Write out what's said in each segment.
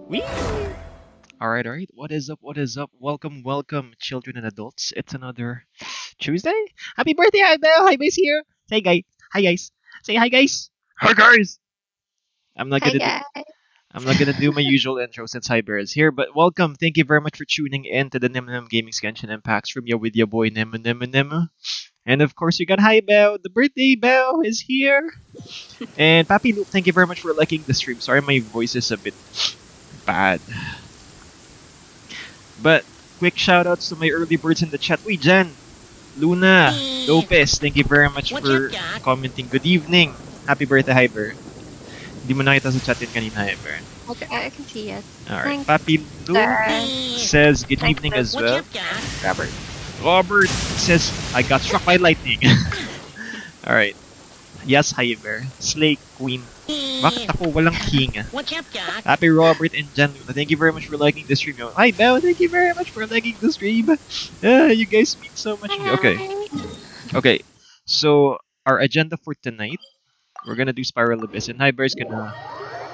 Wee! Alright. What is up? What is up? Welcome, children and adults. It's another Tuesday. Happy birthday, Hi Bell! Hi Base here. Say guy. Hi guys. Say hi guys. Hi guys. I'm not Hi gonna do guys. I'm not gonna do my usual intro since Hi Bear is here, but welcome. Thank you very much for tuning in to the Nim Nim Gaming Genshin Impacts from your with your boy Nim. And of course, you got Hi Bell. The birthday bell is here. And Papi Luke, thank you very much for liking the stream. Sorry, my voice is a bit bad. But quick shout outs to my early birds in the chat. Uy, Jan, Luna, Lopez, thank you very much for commenting. Good evening. Happy birthday, Hyper. Hindi mo nakita sa chat yun kanina, Hyper. Okay, I can see it. Alright, Thanks, Papi Lu says good Thanks, evening sir. as well. Robert says, I got struck by lightning. Alright. Yes, Hyper. Slay Queen Bakit ako walang king? What's up, Doc? Happy Robert and Jan Luna. Thank you very much for liking the stream. Yo. Hi, Belle. Thank you very much for liking the stream. You guys mean so much to me. Okay. Okay. So, our agenda for tonight, we're gonna do Spiral Abyss, and Hyber's gonna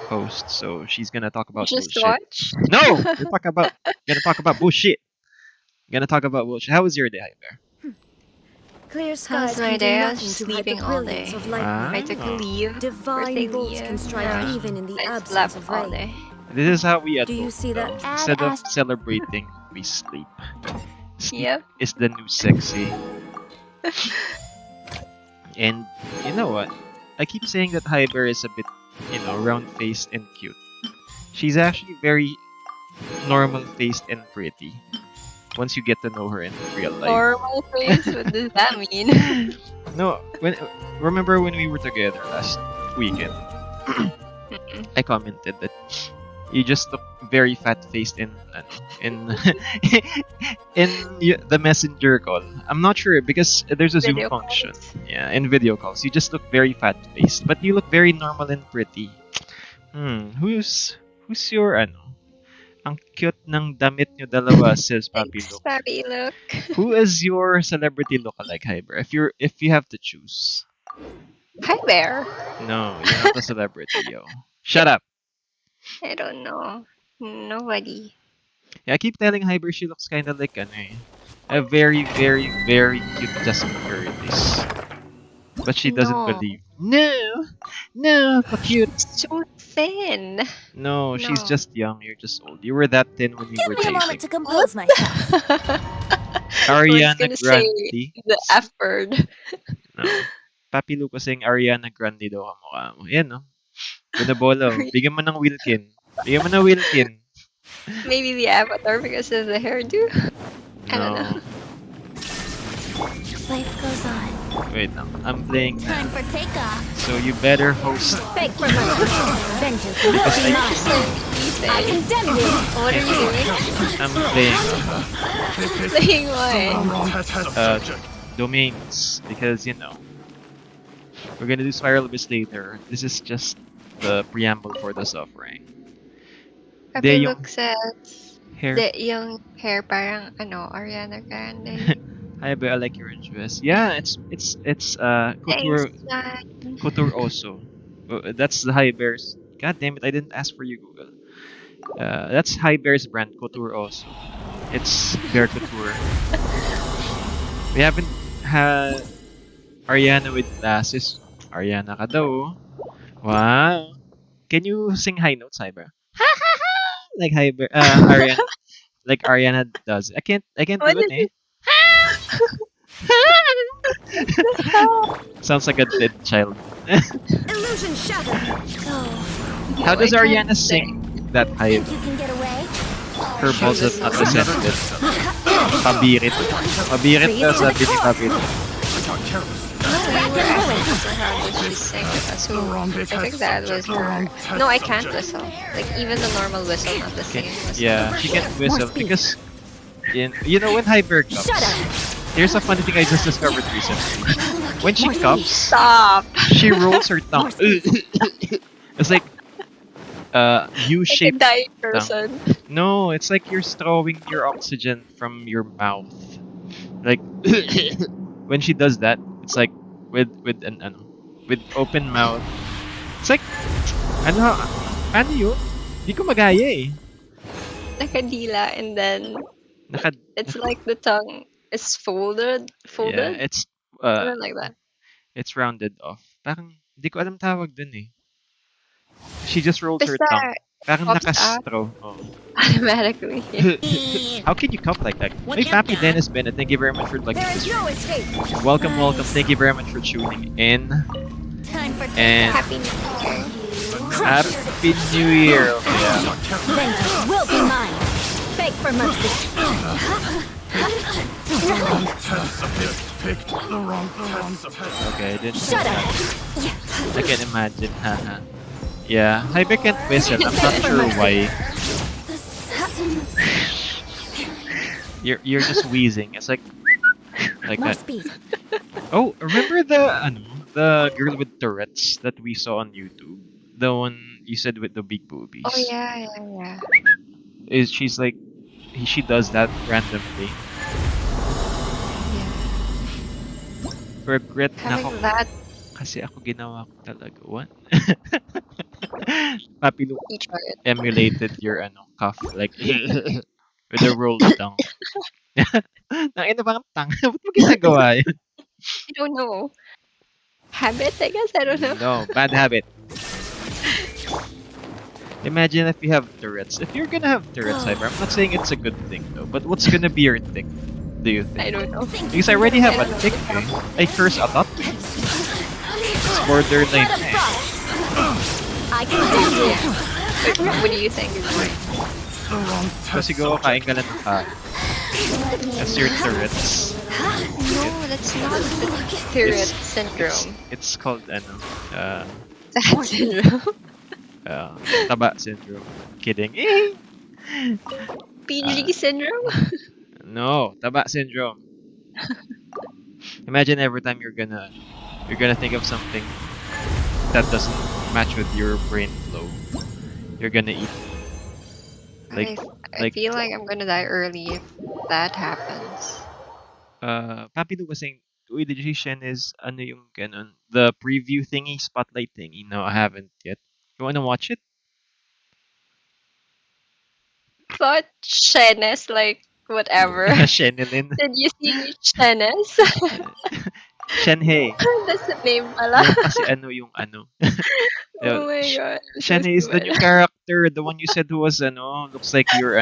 host, so she's gonna talk about Just bullshit. watch. No! Gonna talk about bullshit. Gonna talk about bullshit. How was your day, Hyber? Clear skies How's my can do day? I was nothing to hide the sleeping all brilliance day. of lightning. I took a leave. Divine Birthday bolts leave. can strike Yeah. even in the I absence slept of all rain. day. This is how we Do you adult, see that though. ad Instead of ass- celebrating, we sleep. Sleep Yep. is the new sexy. And you know what? I keep saying that Hyber is a bit, round-faced and cute. She's actually very normal-faced and pretty. Once you get to know her in real life. Normal face? What does that mean? No, remember when we were together last weekend? I commented that you just look very fat-faced in the messenger call. I'm not sure because there's a Video Zoom function. calls. Yeah, in video calls, you just look very fat-faced, but you look very normal and pretty. Who's your Ang cute ng damit nyo dalawa, says Papi Thanks, Look. Papi Look. Who is your celebrity lookalike, Hyber? If you have to choose. Hi, Bear. No, you're not a celebrity, yo. Shut up. I don't know. Nobody. Yeah, I keep telling Hyber she looks kind of like a very, very, very cute Jasmine Curtis. But she doesn't No. believe. No, but cute. So thin. No, she's No. just young. You're just old. You were that thin when you Give were me a moment to dating. compose myself. Ariana gonna say Grande. The F word. No. Papi Luke was saying Ariana Grande daw kamukha mo. Yan, no? Binabolo. Bigyan mo ng Wilkin. Bigyan mo ng Wilkin. Maybe the avatar because of the hairdo. I don't know. No. Life goes on. Wait lang. I'm playing Time now. for takeoff. So you better host. Beg for mercy. Vengeance will Because be I- mine. I condemn you. What are you doing? I'm playing Playing what? domains because we're gonna do Spiral Abyss later. This is just the preamble for the suffering. Papi yung Look says hair. yung hair parang Ariana Grande. Hi, but I like your dress. Yeah, it's couture Thanks, John. couture also. That's the High Bears. God damn it! I didn't ask for you, Google. That's High Bears brand couture also. It's Bear Couture. We haven't had Ariana with glasses. Ariana ka daw. Wow. Can you sing high notes, Hyber? Like Ariana, like Ariana does. I can't What do it. did Sounds like a dead child. Illusion shattered. Go. How does I Ariana can't sing that high? Think you can get away? Her balls are not resented. Pabirit. Pabirit daw sabi ni Pabirit. We were asking for how did she sing with us. So I think that was her. No, I can't whistle. Like even the normal whistle, not the singing whistle. Yeah, she can't whistle because when Hyber comes. Shut up. Here's a funny thing I just discovered recently. When she comes, Stop. she rolls her tongue. It's like Like a U-shaped. dying person. No, it's like you're throwing your oxygen from your mouth. Like when she does that, it's like with open mouth. It's like ano yun? Di ko magaya eh. Nakadila, and then Naka, it's like the tongue is folded. yeah, it's Something like that. it's rounded off. Parang di ko alam tawag dun eh. She just rolls her Basta, tongue. Parang pops nakastraw. Oh. automatically. How can you come like that? Hey, Pappy Dennis Bennett, thank you very much for liking There this is no escape. Welcome. Thank you very much for tuning in. Time for And Happy New Year. Happy New Year. Okay, yeah. vengeance will be mine. Beg for mercy. Okay, I didn't. Shut up. I can imagine. Haha. Yeah, Hyper can't whistle. I'm not sure why. You're just wheezing. It's like More that. speed. Oh, remember the girl with Tourette's that we saw on YouTube? The one you said with the big Oh boobies. yeah, yeah, yeah. Is she's like she does that randomly. Yeah. Regret na ako Having that kasi ako ginawa ko talaga. What? Papi Luke each other. emulated your cuff like with a rolled tongue. Nangina bang tanga? Ba't mo ginagawa yun? I don't know. Habit, I guess. I don't know. No, bad habit. Imagine if you have Tourette's. If you're gonna have Tourette's, Hyper, I'm not saying it's a good thing though, but what's gonna be your tick? Do you I think? don't know. Because I already have I a don't tick, know. eh. I curse a lot. It's borderline. Let 'em Eh. frost. I can do this. What do you think is right? So siguro kain ka lang ng kain. That's your Tourette's. No, that's not the Tourette syndrome. It's called uh, That syndrome. taba syndrome. Kidding. Eh. PG syndrome? No, taba syndrome. Imagine every time you're gonna think of something that doesn't match with your brain flow, you're gonna eat. Like I feel like I'm gonna die early if that happens. Papi Lu was saying, uy, did you see Shen is yung ganun? The preview thingy, spotlight thingy. No, I haven't yet. You wanna watch it? Thought Shenes, like whatever. Shenilin. Did you see Shenes? Shenhe. That's the name pala. Yan kasi yung Oh my god. Shen is the new character, the one you said who was looks like your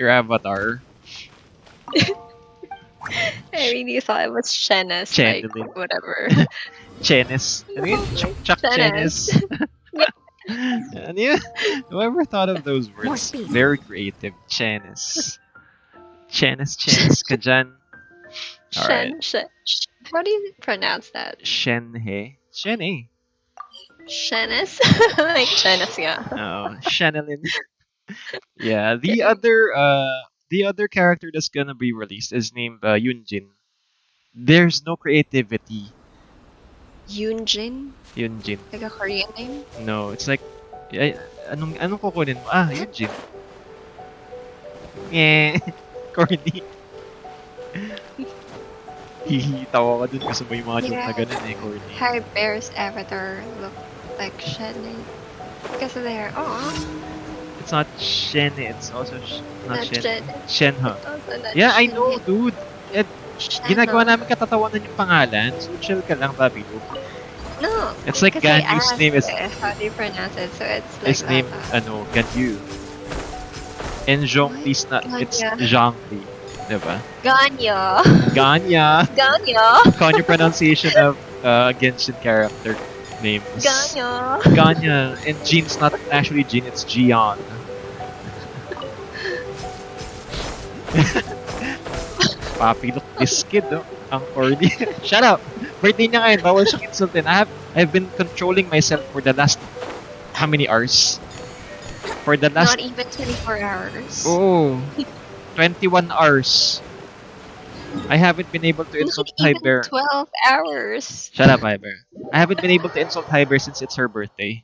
avatar. I really thought it was Shenes, like Channeling. whatever. Chenes. Ano yun? Chuck Chenes. Ano yun? Whoever thought of those More words? speed. Very creative. Chenes. Chenes ka dyan. Alright. How do you pronounce that? Shenhe. Shenhe. Shenes? Like Shenes, yeah. Oh, Shenelin. Yeah, the other character that's gonna be released is named Yunjin. There's no creativity. Yunjin? Yunjin. Like a Korean name? No, it's like anong kukunin mo? Ah, Yunjin. Eh, corny. Hihi, tawa ka dun kasi may mga joke na ganun eh, corny. Harry Bear's avatar look like Shene. Because of their It's not Shen, it's also not Shen. Shen. Shenhe. Also not Yeah, I Shene. know, dude. Shenhe. Ginagawa namin katatawanan yung pangalan. So chill ka lang, Babi Luke. No. It's like Because I Ganyu's asked name is how do you pronounce it, so it's like his name Ganyu. And Zhongli's not it's Ganya. Zhongli. Diba? Ganya. Ganya. Ganya. Con your pronunciation of Genshin character names. Ganya. Ganya. And Jean's not actually Jean, it's Jian. Papi, look, this kid, oh. Ang corny. Shut up! Birthday niya ngayon, bawal siyang insultin. I've been controlling myself for the last, how many hours? For the last, Not even 24 hours. oh, 21 hours. I haven't been able to insult Not even Hyber. 12 hours. Shut up, Hyber. I haven't been able to insult Hyber since it's her birthday.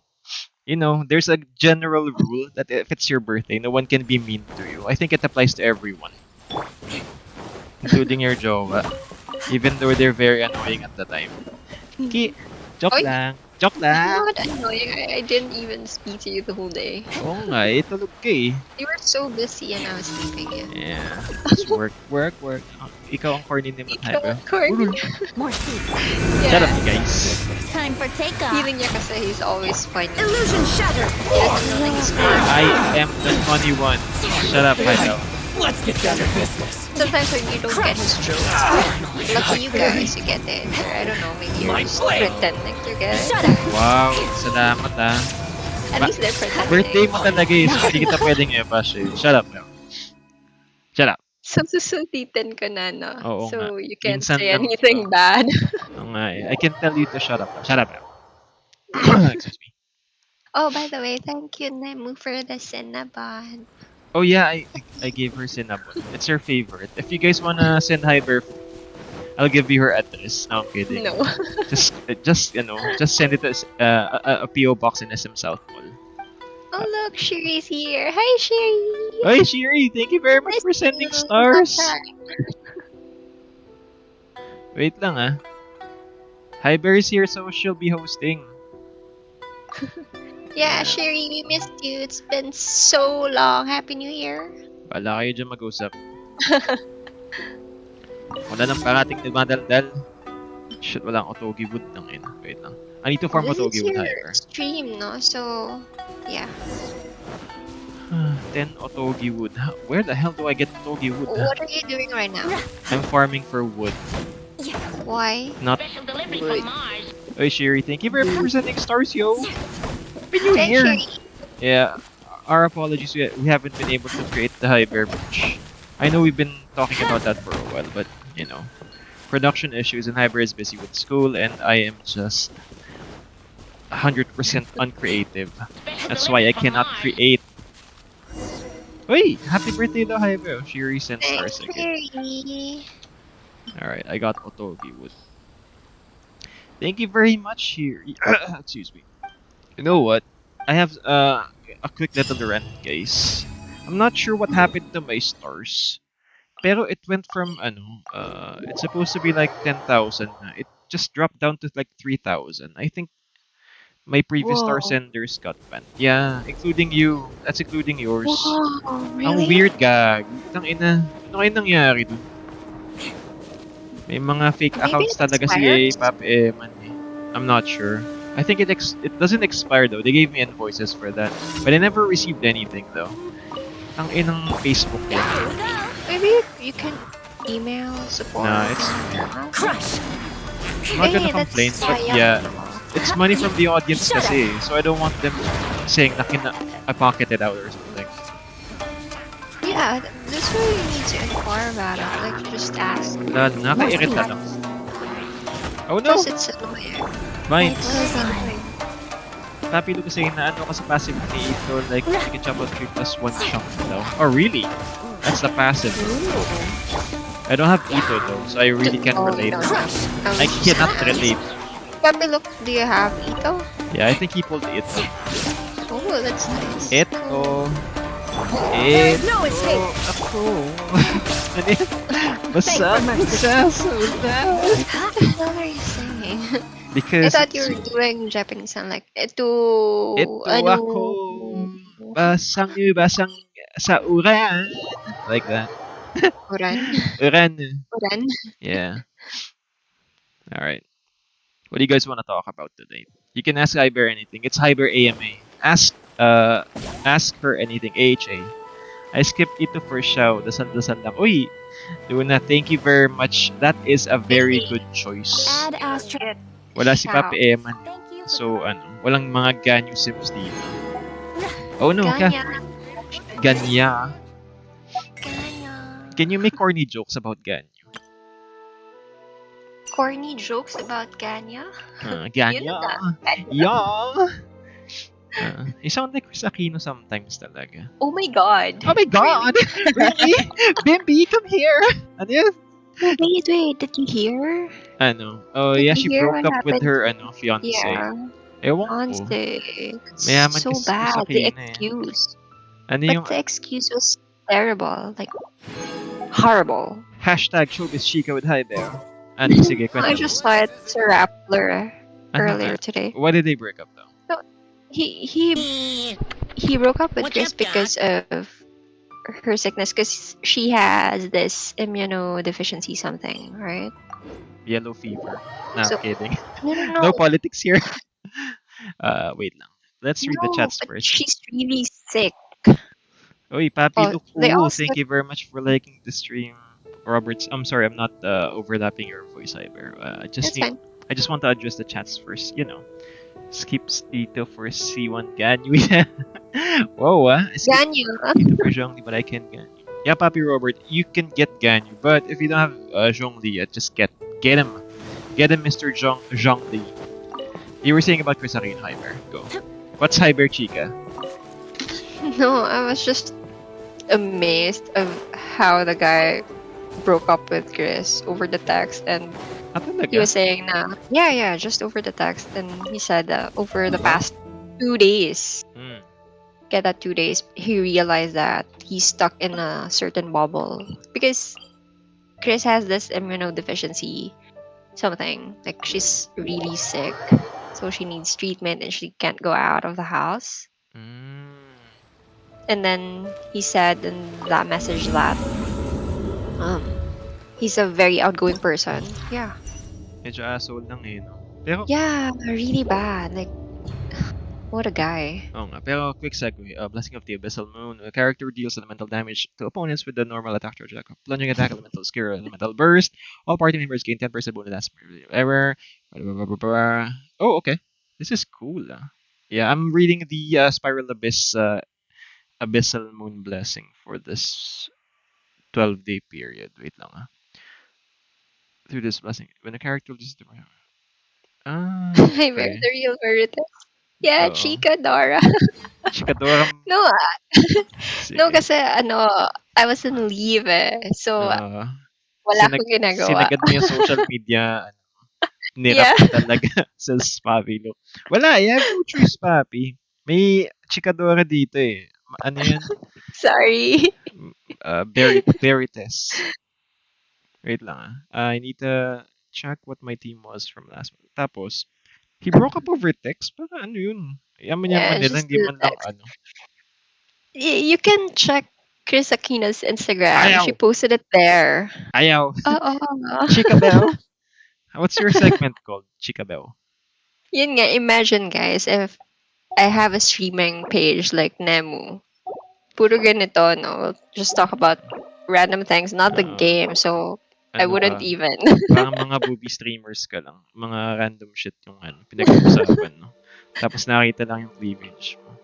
You know, there's a general rule that if it's your birthday, no one can be mean to you. I think it applies to everyone. Including your jowa. Even though they're very annoying at the time. Ki, joke Oy. lang. Joke lang. Not annoying. I didn't even speak to you the whole day. Oo nga, tulog ka eh. You were so busy and I was sleeping. Yeah. Yeah. Just work. Ikaw ang corny ni Hyber. Corny. More speed. Shut up, Yeah. guys. Time for takeoff. Feeling niya kasi he's always funny. Illusion shattered. He doesn't know that he's funny. I am the funny one. Shut up, Hyber. Let's get down to business. Sometimes when you don't get his jokes, lucky you guys, you get it. Or I don't know, maybe you're just pretending to get it. Shut up. Wow, salamat ah. At least they're pretending. Birthday mo talaga eh, so hindi kita pwedeng i-bash eh. Shut up now. Shut up. So susuntitin ka na, no? Oo So nga. you can't Minsan say lang anything to. bad. Oo nga eh. I can tell you to shut up now. Shut up now. Excuse me. Oh, by the way, thank you, Nemu, for the Cinnabon. Oh yeah, I gave her cinnamon. It's her favorite. If you guys wanna send Hyber, I'll give you her address. No, I'm kidding. No. Just just just send it as a PO box in SM South Mall. Oh look, Shiri's here. Hi, Shiri. Hey Shiri, thank you very much Miss for sending you. Long stars. time. Wait lang ah. Hyber's here, so she'll be hosting. Yeah, Shiri, we missed you. It's been so long. Happy New Year. Wala kayo dyan mag-usap. Wala nang parating dumadaldal. Shit, walang Otogi wood ng ina. Wait lang. I need to farm This is Otogi wood, your Hyber. stream, no? So, yeah. 10 Otogi wood. Where the hell do I get Otogi wood? What are you doing right now? I'm farming for wood. Why? Not Wood. Hey Sherry, thank you very much for sending stars, yo. Happy New Thanks, Year. Shiri. Yeah, our apologies. We haven't been able to create the Hyper bridge. I know we've been talking about that for a while, but production issues and Hyper is busy with school, and I am just 100% uncreative. That's why I cannot create. Wait, happy birthday to Hyper. Sherry sent Thanks, stars again. Shiri. Alright, I got Otogi wood. Thank you very much, Sherry. Excuse me. You know what? I have a quick little rant, guys. I'm not sure what happened to my stars. Pero it went from it's supposed to be like 10,000. It just dropped down to like 3,000. I think my previous star Whoa. senders got banned. Yeah, including you. That's including yours. Whoa, Ang really? weird, gag. Tangina. Ano kaya nangyari dun? May mga fake Maybe accounts it talaga si expires? Pap Eman eh. I'm not sure. I think it doesn't expire though. They gave me invoices for that. But I never received anything though. Ang inang Facebook yun. Maybe you can email support. Nah, it's Crush. I'm not gonna Hey, that's complain, but sayang. yeah. It's money from the audience kasi, so I don't want them saying na I pocketed out or something. Yeah, that's why you need to inquire about it. Like, just ask. Wala, nakaka-irita lang. Oh no! Because it's annoying. Mines! It's annoying. Happy to say na ano kasi passive ni Ito, like, you can chop out 3 plus 1 chunk daw. Oh really? That's the passive. I don't have Ito though, so I really can't Oh, relate. no. I cannot relate. Papi, look, do you have Ito? Yeah, I think he pulled Ito. Oh, that's nice. Ito. There is Ito. no escape. Ako. Ano yun? Basta sa ulan. What the hell are you saying? I Because thought you were doing Japanese sound like ito. ito ano. ako. Basang sa uran. Like that. Uran. Uran. Uran. Yeah. Alright. What do you guys want to talk about today? You can ask Hyber anything. It's Hyber AMA. Ask her anything. AHA. I skipped ito for show. Dasal-dasal lang. Uy! Luna, thank you very much. That is a very good choice. Add astra. Wala si Papa Eman. Thank you. So, walang mga ganyo sims dito. Oh no, Ganya. Ganya. Ganya. Can you make corny jokes about ganyo? Corny jokes about Ganya? Ganya. You know that. Yeah. You sound like Chris Aquino sometimes talaga. Oh my god. Oh my god! Really? Bimby, come here! Ano yun? Wait, did you hear? Ano? Oh Did yeah, you she hear broke what up with happened? her fiance. Yeah. Ewan ko. Honestly. It's Mayaman so kasi bad. sa The Aquino eh. excuse. Ano But yung the excuse was terrible. Like, horrible. hashtag showbiz chica with hi there? Ano? Sige, kwento I mo. just saw it to Rappler Ano earlier nga? today. Why did they break up though? He broke up with What's Chris up, Dad? because of her sickness, because she has this immunodeficiency something, right? Yellow fever. Nah, So- kidding. No, No politics here. Wait lang. Let's read the no, chats but first. she's really sick. Oy, Papi Oh, they Luku, also- thank you very much for liking the stream. Roberts, I'm sorry, I'm not overlapping your voice, Iber. That's fine. I just want to address the chats first, Skips dito for C1 Ganyu. Whoa, I skipped Ganyu. dito for Zhongli, but I can Ganyu. Yeah, Papi Robert, you can get Ganyu, but if you don't have Zhongli, just get him. Get him, Mr. Zhongli. You were saying about Chris Aquino, Hyber. Go. What's Hyber Chica? No, I was just amazed of how the guy broke up with Chris over the text, and Ah, He talaga? was saying na, yeah, just over the text. And he said over the past 2 days, Mm. get that 2 days, he realized that he's stuck in a certain bubble. Because Chris has this immunodeficiency something. Like she's really sick. So she needs treatment and she can't go out of the house. Mm. And then he said in that message that um he's a very outgoing person. Yeah. Medyo asshole lang eh, no? Pero, Yeah, really bad. Like what a guy. oo nga. Pero, quick segue. Blessing of the Abyssal Moon. A character deals elemental damage to opponents with the normal attack charge. Plunging attack, elemental skill, elemental burst. All party members gain 10% bonus last ever. Oh, okay. This is cool. Yeah, I'm reading the Spiral Abyss Abyssal Moon Blessing for this 12-day period. Wait lang through this blessing. When a character loses the I wear okay. the real Veritas. Yeah, Oo. Chica Dora. Chikadora, No, no sige. kasi I was on leave So Uh, wala akong ginagawa. sinagad mo yung social media, nirap Yeah, mo talaga sa Papi, no? Wala, you have no choice, Papi. May chikadora dito eh. Ano yan? sorry. Veritas. Wait lang I need to check what my team was from last month. Tapos, he broke up over text? Para ano yun? Yeah, Yaman-yaman it's nila, just hindi the man lang text. ano. You can check Chris Aquino's Instagram. She Ayaw! posted it there. Ayaw! Oo. Chikabel? What's your segment called? Chikabel? Yun nga, imagine guys, if I have a streaming page like Nemu, puro ganito, no? We'll just talk about random things, not the Uh, game, so I ano wouldn't ka? even. Parang mga booby streamers ka lang. Mga random shit yung pinag-uusapan, no? Tapos nakita lang yung cleavage mo.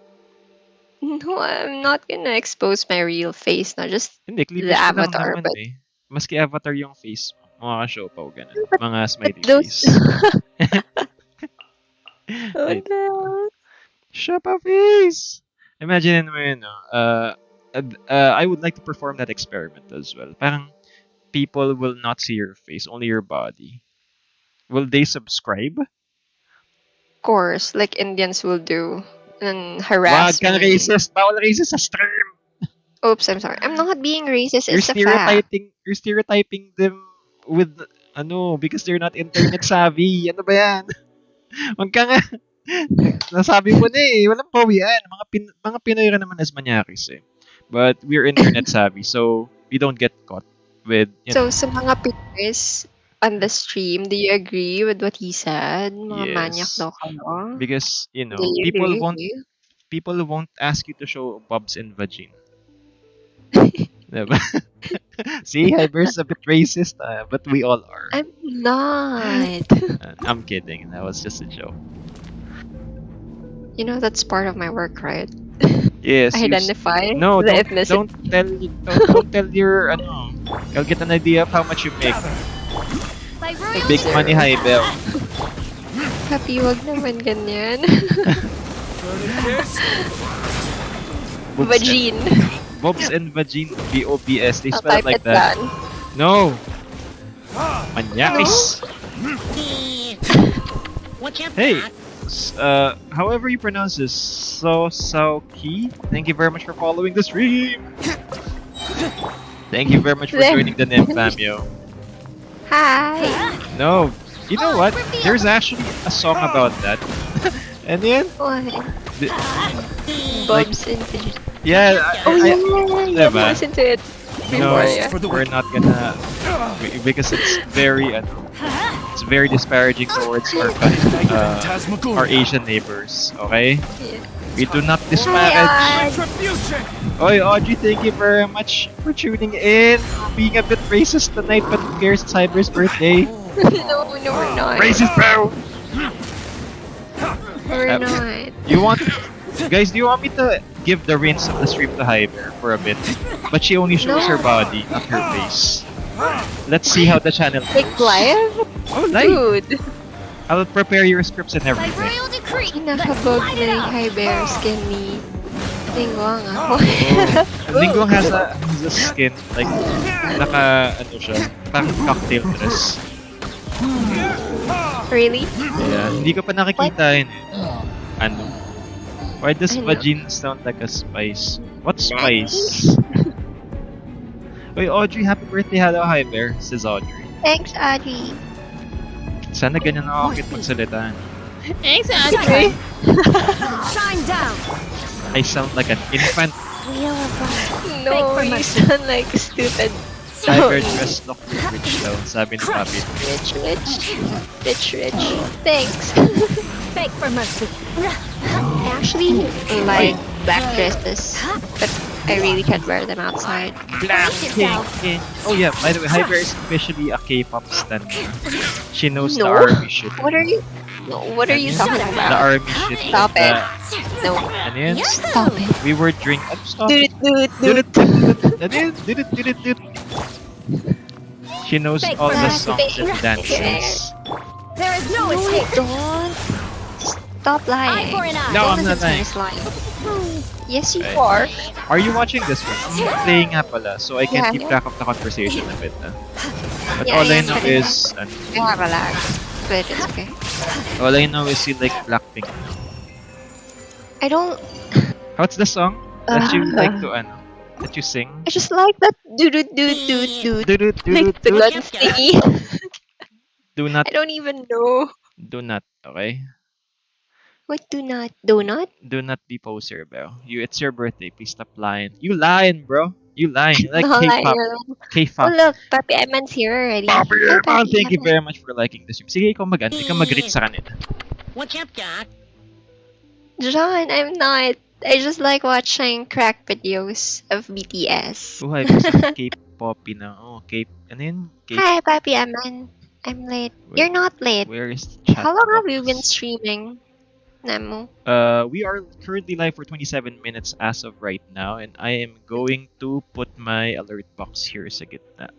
No, I'm not gonna expose my real face, no? Just Hindi, the cleavage mo lang avatar, naman but eh. Maski avatar yung face mo. Mga ka-siopaw, ganun. Mga but smiley those face. oh Wait. no. Siopaw face! Imagine mo yun, no? I would like to perform that experiment as well. Parang people will not see your face, only your body. Will they subscribe? Of course, like Indians will do and Wag harass kang me. racist! Bawal racist sa stream! Oops, I'm sorry. I'm not being racist, You're it's a fact. stereotyping them with because they're not internet savvy. Ano ba yan? Wag ka nga. Nasabi mo na eh, walang pawian. Mga Pinoy rin naman as manyakis eh. But we're internet savvy, so we don't get caught with, So, sa mga Pinoys on the stream, do you agree with what he said? Mga manyak yes. daw kayo? Because, Do you agree? people won't ask you to show bobs and vagine. Diba? See, Hyber's a bit racist, but we all are. I'm not. I'm kidding. That was just a joke. You know, that's part of my work, right? Yes, Identify no, the don't ethnicity. don't tell your You'll get an idea of how much you make. By Big Zero. money, Hybel. Happy, wag naman ganyan. Vagine. Bobs and Vagine, BOBS. They I'll spell it type like it that. down. No, No? Manyakis. Watch out. Hey, however you pronounce this, Ki. Thank you very much for following the stream. Thank you very much for There. joining the NIM Famio. Hi. No, you know what? There's actually a song about that. And then, What? the- like, Bobs and Vagine. yeah, Oh yeah, yeah. diba? Listen to it No, before, yeah. we're not gonna because it's very disparaging towards our Asian neighbors. Okay, Yeah. we do not Hi, disparage. Odd. Oi, Audrey, thank you very much for tuning in. Being a bit racist tonight, but who cares? It's Cyber's birthday. No, we're not. Racist, bro. We're not. You want, guys? Do you want me to give the reins of the stream to Hyper for a bit? But she only shows her No. body, not her face. Let's see how the channel Like goes. live? Oh, live. Dude. I'll prepare your scripts and By everything. royal decree. Nakabog Light na it yung up. high bear skin ni Tingwang ako. Linggo has a skin like naka ano siya, parang cocktail dress. Really? Yeah, hindi ko pa nakikita yun. Ano? Why does Ano? vagine sound like a spice? What spice? Wait, Audrey, happy birthday. Hello, hi there, says Audrey. Thanks, Audrey. Sana ganyan ako kit magsalita. Thanks, Audrey. Shine down. I sound like an infant. Wheel of life. No, you sound like stupid. Tiger dress look rich daw, sabi ni Papi. Rich. Thanks. Beg for mercy. I actually like black dresses, but I really can't wear them outside. Blackpink. Oh yeah, by the way, Hyper is officially a K-pop stan. She knows the No. army shit. What are you? No, what are you talking The about? army shit. Stop it. No. Ano yun? Stop it. We were drink. Stop. Dude. Ano yun? Did it. She knows Beg all for the mercy. songs and dances. There is no No, escape. don't. Stop Eye lying. for an eye. No, I'm Don't not listen to lying. this lie. Yes, you Okay. are. Are you watching this one? I'm playing nga pala, so I can Yeah. keep track of the conversation a bit. But Yeah, all I yeah, know but is, I have a lag, but it's okay. all I know is you like Blackpink. I don't. What's the song that you like to that you sing? I just like that dude. Like the gun thingy. Do not, I don't even know. okay? What do not? Donut? Do not be poser, bro. It's your birthday. Please stop lying. You lying, bro. You lying. You like No, like, K-pop. oh K-pop. look, Papi Eman's here already. Papi Hi, Eman, thank you Eman. very much for liking this stream. Sige, ikaw ikaw mag-greet sa kanila. What's up, Doc? John, I'm not. I just like watching crack videos of BTS. Buhay, bisa K-pop na. Oh, ano yun? Hi, Papi Eman. I'm late. You're not late. Where is the chat How long have box? you been streaming, Nemo? We are currently live for 27 minutes as of right now, and I am going to put my alert box here sa gitna.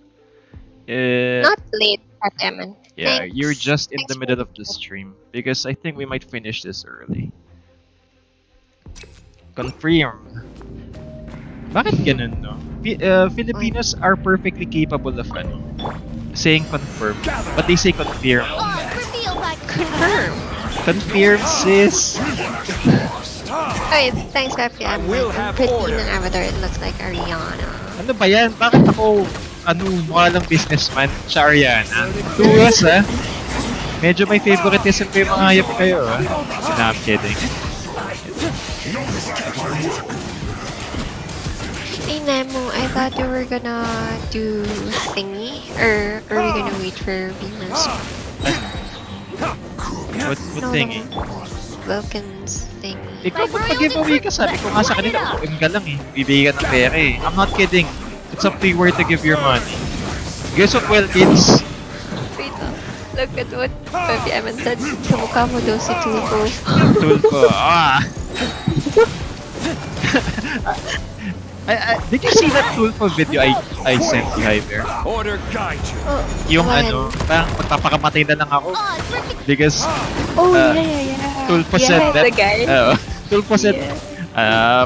Not late, Papi Eman. Yeah, Thanks. you're just in Thanks the for middle of the the stream because I think we might finish this early. Confirm. Bakit ganun, no? Filipinos are perfectly capable of saying confirm, but they say confirm. Reveal that Confirm. Confirm, sis. Okay, thanks, Papi Eman. Pretty in an avatar. It looks like Ariana. Ano ba yan? Bakit ako, mukha lang businessman? Siya Ariana. Tuwas, ha? Medyo may favoritism kayo mga hayop kayo, ha? Nah, I'm kidding. Hey, Nemo, I thought you were gonna do thingy, or are we gonna wait for Venus? What No, thingy? Vulcan's thingy. Ikaw mag-giveaway ka, sabi ko nga sa kanila, ka lang eh. Bibigyan ka ng pera eh. I'm not kidding. It's up to you where to give your money. Guess what, well, kids? Wait, look at what Papi Eman said. Kamukha mo daw si Tulpo. Tulpo. Did you see that Tulpo video I sent you, Hyper? Order guide you. Yung When? parang magpapakamatay na lang ako. Because Oh, Uh, yeah. Tulpo Yeah, said that. the guy. Tulpo said,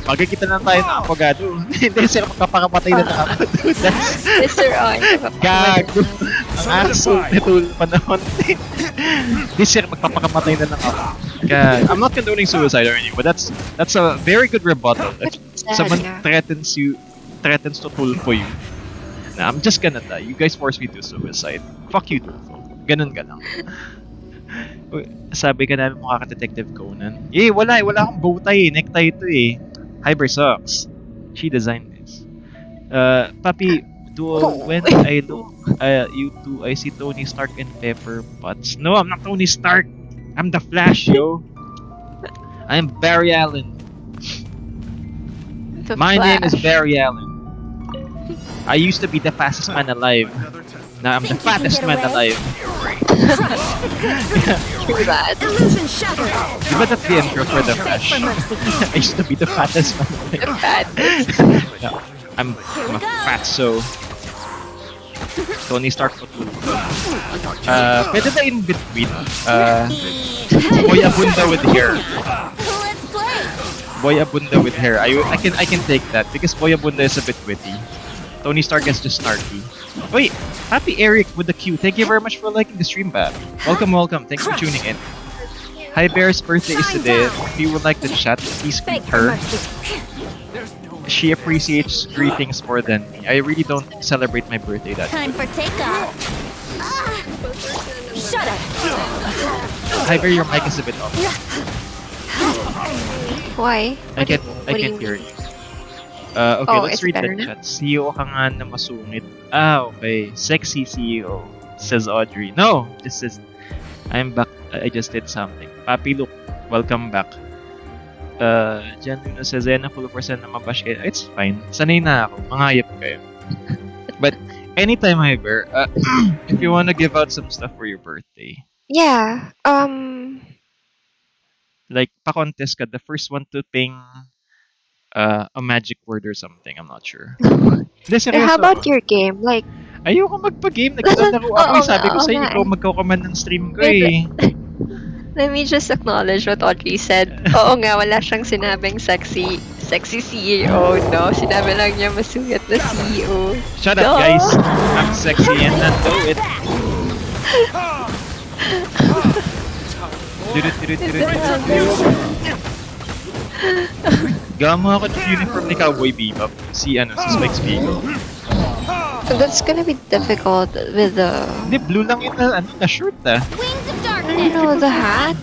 magkikita na tayo ng apogado. Hindi sila magpapakamatay na lang ako. Dude, that's Mr. On. gago. Ang asshole ni Tulpo naman. Hindi sila magpapakamatay na lang ako. God. I'm not condoning suicide or anything, but that's a very good rebuttal. If someone threatens to Tulpo you. Nah, I'm just gonna die. You guys force me to suicide. Fuck you, Tulpo. Ganun ka lang. Sabi ka namin mukha ka Detective Conan. Wala akong bow tie, necktie ito eh. Hyper sucks. She designed this. Papi, when I look you two, I see Tony Stark and Pepper Potts. No, I'm not Tony Stark. I'm the Flash, yo. I'm Barry Allen. My name is Barry Allen. I used to be the fastest man alive. Now I'm the fattest man alive. True that. illusion shattered. Diba that's the intro for the Flash? I used to be the fattest man alive. I'm bad. No, I'm a fatso. Tony Stark po pwede ba in between? Boy Abunda with hair. Let's play. Boy Abunda with hair. I can take that because Boy Abunda is a bit witty. Tony Stark is just snarky. Wait, Happy Eric with the Q. Thank you very much for liking the stream, Bab. Welcome, welcome. Thanks for tuning in. Hi Bear's birthday is today. If you would like to chat, please greet Beg for her. mercy. She appreciates greetings more than me. I really don't celebrate my birthday that Time for takeoff. Shut up. Hi Bear, your mic is a bit off. Why? I What do can't you hear mean? you. Okay, Oh, let's is it read the better now? chat. CEO ka nga na masungit. Okay. Sexy CEO, says Audrey. No, this is... I'm back. I just did something. Papi Luke, welcome back. Jan Luna says, Zena, full of percent na mabash kayo. It's fine. Sanay na ako. Mangayap kayo. But, anytime, hi Bear, if you wanna give out some stuff for your birthday, Yeah. like, pa-contest ka, the first one to ping a magic word or something. I'm not sure. Hindi, How seryoso. about your game? Like, Ayoko magpa-game. Naglalaro ako Oo eh. Sabi nga, ko oo sa'yo, nga ikaw eh. magko-command ng stream ko Wait, eh. let me just acknowledge what Audrey said. Oo nga, wala siyang sinabing sexy CEO, no? Sinabi lang niya masungit na CEO. Shut up, Duh. guys. I'm sexy and I know it. Gawa mo ako ng uniform ni Cowboy Bebop. Si Spike Spiegel. That's gonna be difficult with the... Hindi, blue lang yun na shirt ah. Wings of I darkness. don't know, the hat?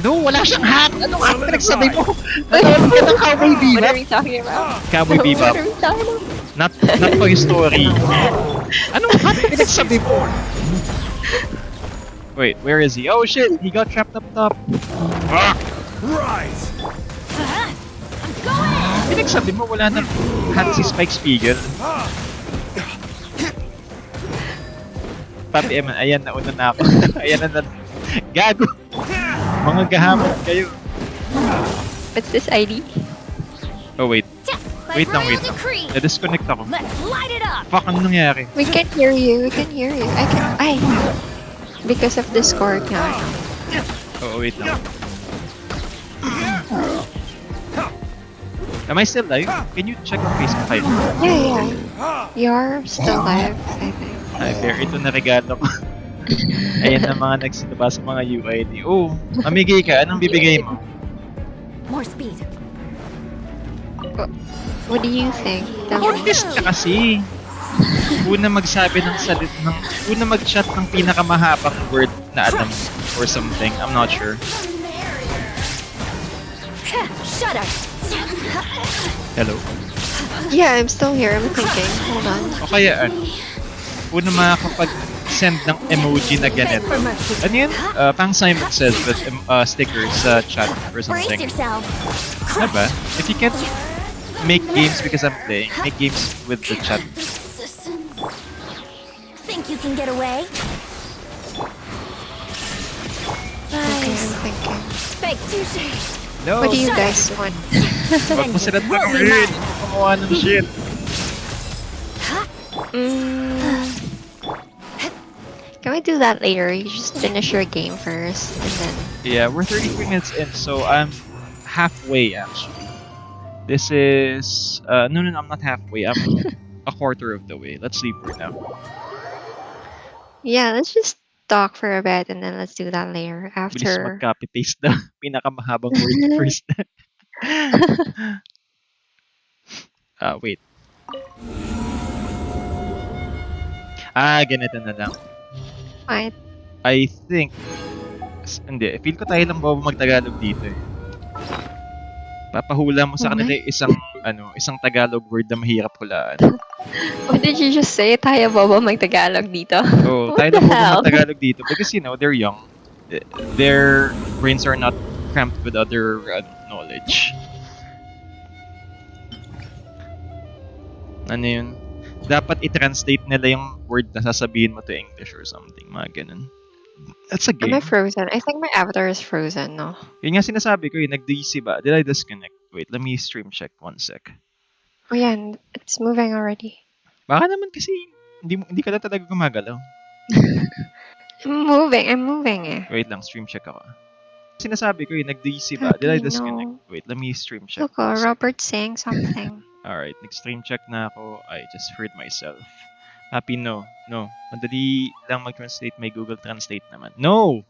No, wala siyang hat! Ano nga pinagsabi mo? Nanonood ka ng Cowboy What are Bebop? we talking about? Cowboy What Bebop. are we talking about? Not Toy Story. Anong hat pinagsabi mo? Wait, where is he? Oh shit, he got trapped up top. Ah! Rise! Pinagsabi mo wala nang hat si Spike Spiegel. Papi Eman, ayan, nauna na ako. Ayan na. Gago! Mga gahamon kayo. What's this ID? Oh wait, By wait lang. royal decree. Na-disconnect ako. Let's light it up. Fuck, ano nangyari? We can hear you. Because of Discord nga. Oh, wait lang. Am I still live? Can you check on Facebook Live? Yeah. You're still live, I think. Ay, fair. Ito na regalo ko. Ayan na mga nagsinaba sa mga UID. Oh, mamigay ka. Anong bibigay mo? More speed. What do you think? Tell me. Contest ka kasi. Una magsabi una mag-chat ng pinakamahabang word na alam mo or something. I'm not sure. Shut up. Hello? Yeah, I'm still here. I'm thinking. Hold on. O kaya una makakapag-send ng emoji na Beg ganito. for mercy. Ano yun? Pang Simon says with stickers sa chat or Brace something. yourself. Diba? If you can't make games because I'm playing, make games with the chat. Think you can get away? Okay, I'm thinking. Fake touche. No! What do you guys want? Wag mo sila tanongin! Kumuha ng shit! Mm, can we do that later? You just finish your game first, and then... Yeah, we're 33 minutes in, so I'm halfway actually. This is... no, I'm not halfway. I'm a quarter of the way. Let's leave for now. Yeah, let's just talk for a bit, and then let's do that later, Bilis after... mag-copy-paste na pinakamahabang word first. Wait. Ganito na lang. What? I think... Hindi, feel ko tayo lang bobo mag-Tagalog dito eh. Papahula mo sa kanila yung isang Tagalog word na mahirap hulaan. What did you just say? Tayo bobo mag-Tagalog dito? Oh, What tayo the lang bobo hell? mag-Tagalog dito because they're young. Their brains are not cramped with other knowledge. Ano yun? Dapat i-translate nila yung word na sasabihin mo to English or something, mga ganun. That's a Am I game. frozen? I think my avatar is frozen, no? Yun nga sinasabi ko nag-DC ba? Did I disconnect? Wait, let me stream check one sec. Oh yeah, it's moving already. Baka naman kasi hindi ka na talaga gumagalaw. I'm moving eh. Wait lang, stream check ako. Sinasabi ko nag-DC ba? Did I Happy, disconnect? no. Wait, let me stream check. Look, Robert's saying something. Alright, nag-stream check na ako. I just heard myself. Happy, no. No. Madali lang mag-translate. May Google Translate naman. No!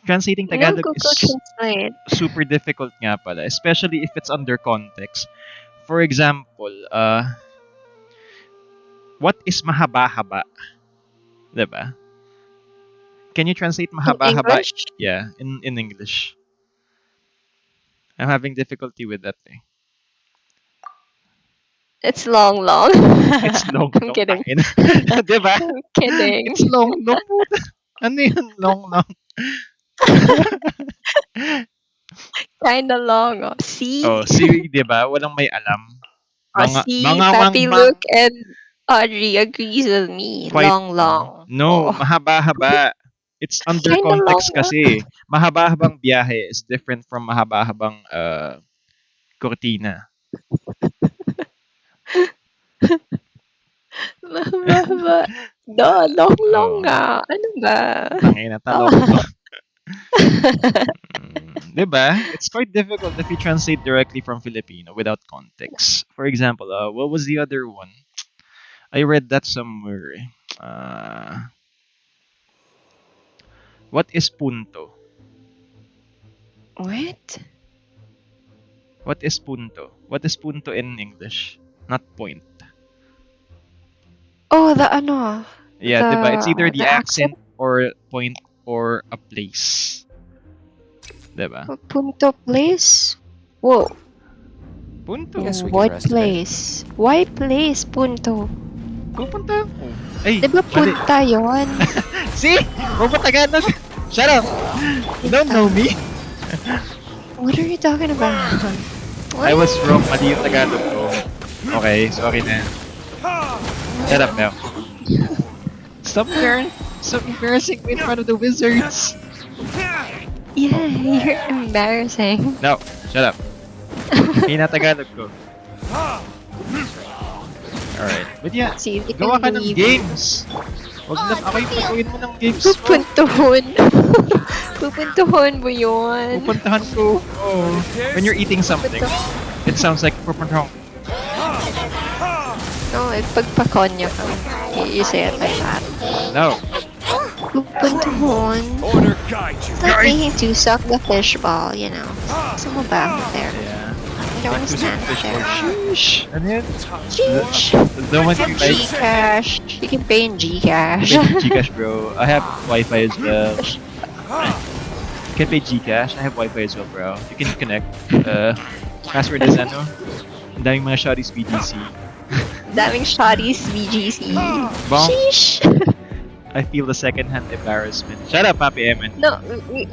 Translating No Tagalog Google is Translate. super difficult nga pala. Especially if it's under context. For example, what is mahaba-haba? Diba? Can you translate In mahaba-haba? English, Yeah, in English. I'm having difficulty with that thing. it's long, long. It's long, I'm long. kidding. Tangin. Diba? I'm kidding. It's long, long. Puta. Ano yun? Long, long. Kinda long. Oh. See? Oh, si, di ba? Walang may alam. Oh, see? Papi Mang, Luke and Audrey agrees with me. quite, Long, long. no, Oh, mahaba-haba. It's under kinda long. context kasi. Mahaba-habang biyahe is different from mahaba-habang kortina. Mahaba. Long, long Oh, nga. Ano ba? tangina, talok Oh. to. Diba? It's quite difficult if you translate directly from Filipino without context. For example, what was the other one? I read that somewhere. What is punto? What? What is punto? What is punto in English? Not point. Oh, the ano? Yeah, diba? It's either the The accent? accent or point or a place. Diba? Punto place? Whoa. Punto. Yes, we can What rest a bit. place? Why place? Punto. Pupunta ako. Ay, Diba mali. punta yun? See? Bobo Tagalog. Shut up. You don't know me. What are you talking about? I was wrong. Mali yung Tagalog ko. Okay, sorry na. Shut up now. Stop embarrassing me in front of the wizards. Yeah, you're embarrassing. No, shut up. Hina Tagalog ko. Alright. But yeah, See, you gawa ka can ng leave. games. Wag lang ako yung pagawin mo ng games mo. Pupuntuhon. Pupuntuhon mo yun. Pupuntahan ko. Oh. When you're eating something, it sounds like pupuntahan. No, pagpakonya ka. You say it like that. No. Pupuntuhon. Order guide you. It's like making to suck the fishball, you know. Some about there. Yeah. I don't understand it there. Sheesh. Ano yun? Sheesh. The one you like. Gcash. You can pay in Gcash. Gcash, bro. I have Wi-Fi as well. You can pay Gcash. I have Wi-Fi as well, bro. You can connect. Password is ano? Ang daming mga shotties BGC. Daming shotties VGC. Bong. Sheesh. I feel the second-hand embarrassment. Shut up, Papi Emin. No,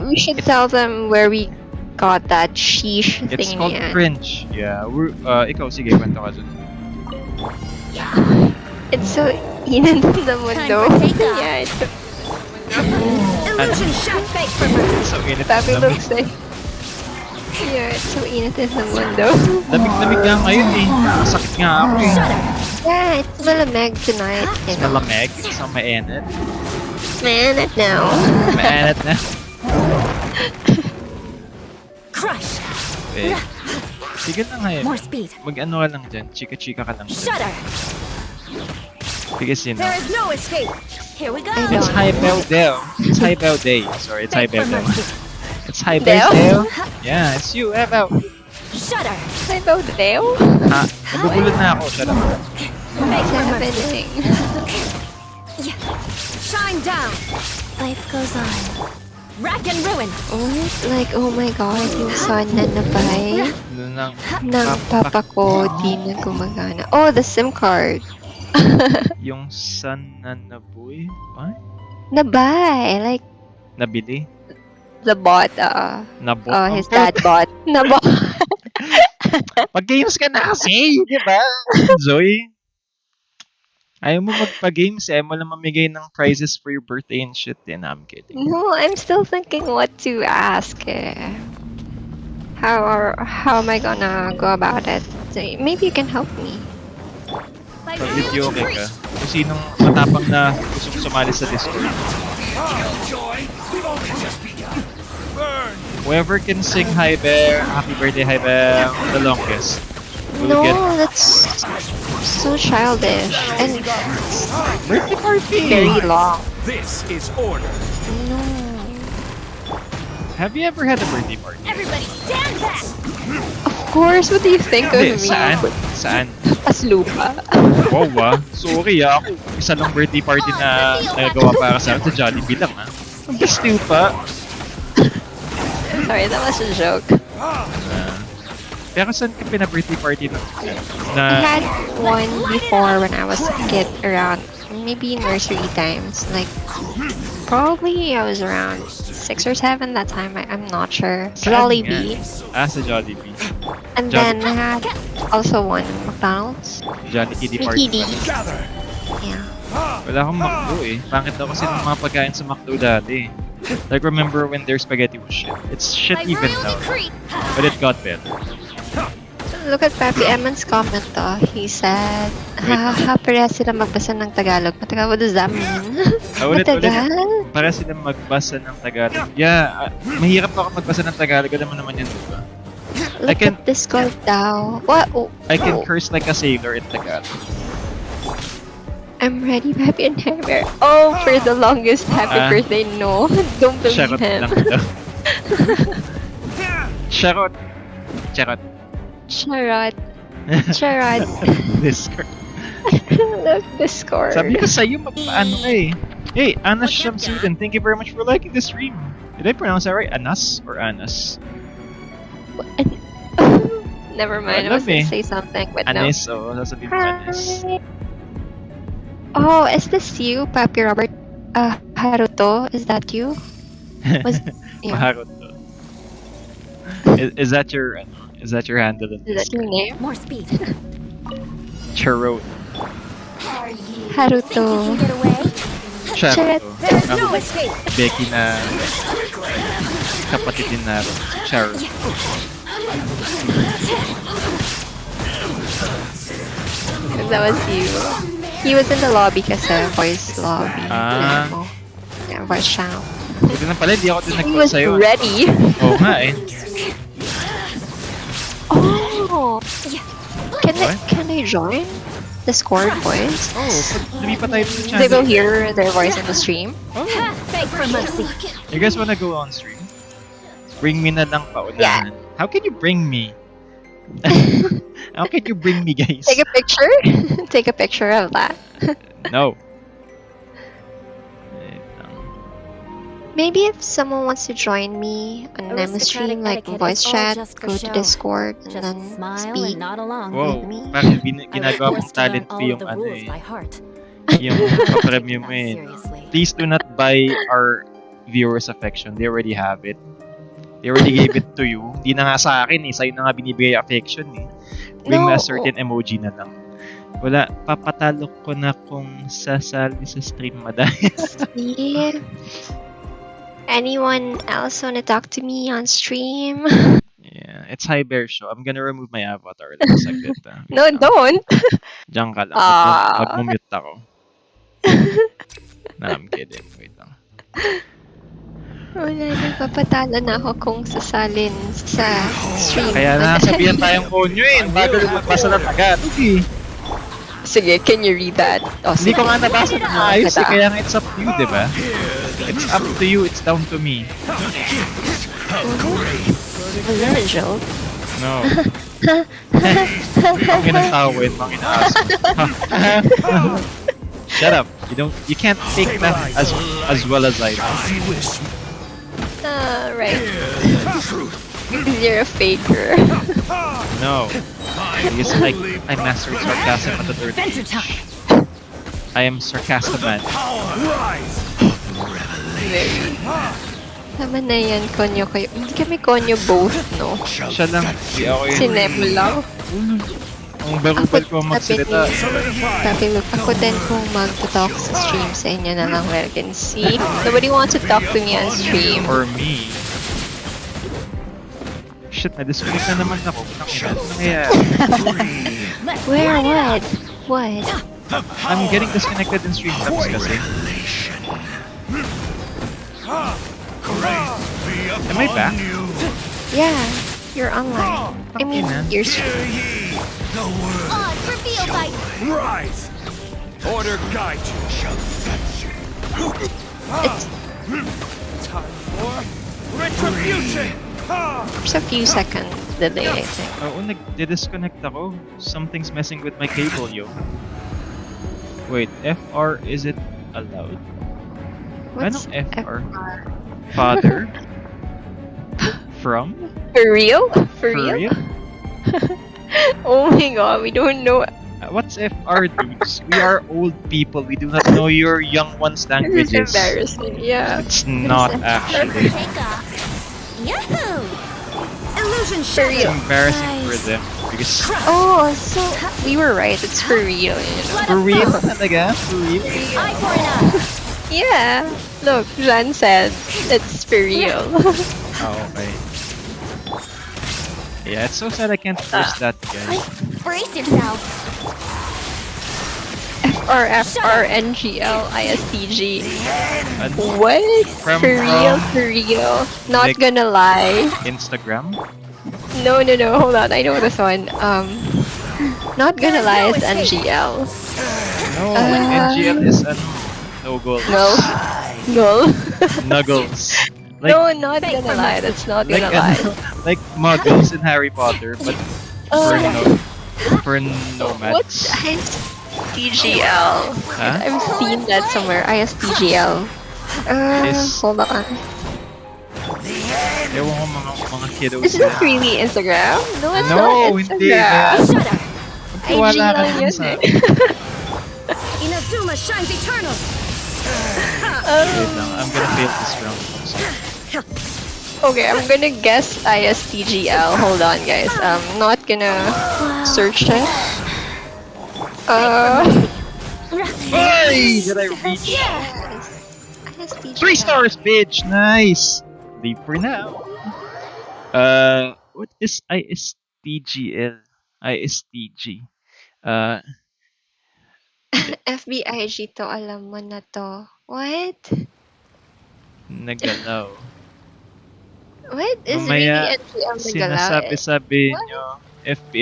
we should tell them where we got that sheesh It's thing called yan. cringe. Yeah. Ikaw, sige, kwento ka dun. It's so init the mundo. Time for takeoff. Yeah, it's so, Illusion shot fake for birth. So, init. Papi looks like... Yeah, it's so init in the mundo. Lamig-lamig nga ngayon eh. Sakit nga ako eh. Yeah, it's malamig tonight, you It's know. malamig. It's not mainit. Man, it now. Mainit na. Crush. Eh. Sige na ngayon. More speed. Mag-ano ka lang dyan. Chika-chika ka lang dyan. Shudder. Because you know. There is no escape. Here we go. I It's don't. High Bell Dale. It's High Bell Day. Sorry, it's High Beg Bell for Dale. mercy. It's High Bell Dale? Dale. Yeah, it's you, Evo. Shudder. Ay, ba, Deo? Ha? Nabubulod na ako. Shut up. Beg for What's mercy. happening? Shine down. Life goes on. Rack and ruin. What? Like, oh my god, yung son na nabay Ano nang ng papa ko, di na gumagana. Oh, the SIM card. yung son na nabuy? What? Nabay. Like, Nabili? the bot, Nabot? his dad bought. Nabot. Pag-games ka na kasi, di ba? Zoe? Ayaw mo magpa-games eh. Mo lang mamigay ng prizes for your birthday and shit. Eh, nah, I'm kidding. No, I'm still thinking what to ask. How am I gonna go about it? So, maybe you can help me. Like Pag video okay ka, kung sinong matapang na gusto mo sumali sa Discord. Joy, we've only just begun. Burn. Whoever can sing Hi Bear, Happy Birthday Hi Bear, the longest. Will No, get that's So childish and Birthday party! very long. This is order. No. Have you ever had a birthday party? Everybody stand back! Of course, what do you think of Hindi, me? saan? Saan? As lupa. Wow sorry ako. Isa lang birthday party na nagagawa para sa akin sa Jollibee lang Ang gusto pa. Sorry, that was a joke. Pero saan ka pina-birthday party na? I had one before when I was a kid around maybe nursery times. Like, probably I was around 6 or 7 that time. I'm not sure. Saan Jollibee. nga? Sa Jollibee. And then I had also one in McDonald's. Johnny Kitty party. Mickey D. Gather. Yeah. Wala akong McDo Pangit daw kasi ng mga pagkain sa McDo dati. Like, remember when their spaghetti was shit? It's shit By even royal now. decree! But it got better. Look at Papi Eman's comment He said, haha, pareha sila magbasa ng Tagalog. Matagal, what does that mean? Ulit. Matagal? Para silang magbasa ng Tagalog. Yeah, mahirap ako magbasa ng Tagalog. Alam mo naman yan, diba? Look can- at Discord daw. What? Oh, I can oh. curse like a sailor in Tagalog. I'm ready, Papi and Hammer. Oh, for the longest happy Ah. birthday. No, don't believe Charot him. lang daw. Charot. Charot. Charot. Charot. Discord. Look, Discord. Sabi ko sa'yo, magpaano ka Hey, Anas Shamsuddin, thank you very much for liking the stream. Did I pronounce that right? Anas or Anas? Never mind, I was gonna say something, but no. Anis, sasabihin mo Anis. Hi. Oh, is this you, Papi Robert? Haruto, is that you? Was yeah. Maharot to. Is that your handle? in Is that your Discord? name? More speed. Charot. Haruto. Get away? Charot. There is no Ang escape! Becky na kapatid din na Charot. That was you. He was in the lobby kasi voice lobby. Ah. Yeah, voice channel. Buti na pala, hindi ako din He nag-call was sa'yo. ready. Oo nga Oh! What? Can I join? Discord voice? Oh, pag lumipat tayo sa They channel. will hear their voice in the stream. Beg for mercy. You guys wanna go on stream? Bring me na lang paunahan. How can you bring me? How can you bring me, guys? Take a picture? Take a picture of that. No. Maybe if someone wants to join me on Nemo stream, like Aristocratic voice etiquette is all chat, just for go to show. Discord, and Just then smile speak. and nod along. Wow, me. parang I was ginagawa mong forced to learn talent all fee of yung the ano rules by heart. Yung papremyo mo Seriously. Please do not buy our viewers' affection. They already have it. They already gave it to you. Hindi na nga sa akin Sa'yo na nga binibigay affection Bring me a No. certain emoji na lang. Wala, papatalo ko na kung sasali sa stream madahil. Yeah. Anyone else wanna talk to me on stream? Yeah, it's High Bear Show. I'm gonna remove my avatar lang saglit. No, don't. Diyan ka lang. Ah. Mag-mute ako. Nah, I'm kidding. Wait lang. Wala na, papatalo na ako kung sasalin sa stream. Kaya nasabihan tayong konyo bago magbasa ng Tagalog Sige, can you read that? Oh, Hindi sige. ko nga nabasa ng ayos Kita. kaya nga it's up to you, di ba? It's up to you, it's down to me. Was that a joke? No. Ang ginatawa yun, mga inaaso. Shut up. You can't take that as well as I do. You wish. Right. You're a faker. No. Because I mastered sarcasm at the third Adventure age. time. I am sarcastic man. Rise. Very. Tama na yan, konyo kayo. Hindi kami konyo both, no? Siya lang. Hindi ako yun. Si Nemo lang. Ang barubal ko magsalita. Sabi mo, ako din kung mag-talk sa stream sa inyo na lang where I can see. Nobody wants to talk to me on stream. Or me. Shit, na-disconnect na naman ako. Ano nangyayari? Where? What? What? I'm getting disconnected in Streamlabs kasi. Am I back? Yeah, you're online. I mean, Ina. you're streaming. Odds reveal Final fight. Rise! Order guide you. Time for retribution! There's a few seconds delay, I think. Oo, nag-disconnect ako. Something's messing with my cable, yo. Wait, FR, is it allowed? What's Anong FR? FR? Father? From? For real? For For real? real? Oh my god, we don't know. What's FR, dudes? We are old people. We do not know your young ones' This is languages. embarrassing, yeah. It's not actually. Take off. Yahoo! Illusion For It's real. embarrassing for them because Oh, so we were right. It's for real, you know. Let for us real go. talaga? For real? Eye for an eye. Yeah. Look, Jan said it's for real. Oh, okay. Yeah, it's so sad I can't force that, guys. Brace yourself. FRFRNGL ISTG. Ano? What? From- For real, from- for real. Not like- gonna lie. Instagram? No, hold on. I know this one. Not gonna lie, it's NGL. No, Uh, NGL is no goal. No. No. Nuggles. Like, No, not gonna lie. That's not like, gonna lie. like muggles in Harry Potter, but for for What's nomads. ISTGL? Huh? I've seen that somewhere. ISTGL. Is- Hold on. Ewan ko mga kiddos Is na. this really Instagram? No, it's No, not hindi. Instagram. Shut up. Wala ka IG lang dun yun sa... eh. Inazuma shines eternal. Wait lang, I'm gonna fail this round. Okay, I'm gonna guess ISTGL. Hold on, guys. I'm not gonna search it. Hey! Did I reach? ISTGL. 3 stars, bitch! Nice! Leave for now. What is ISTGL? ISTG. FBIG to, alam mo na to. What? Nagalaw. What is Mamaya, really NGL nagalaw? sinasabi-sabi What? nyo, FB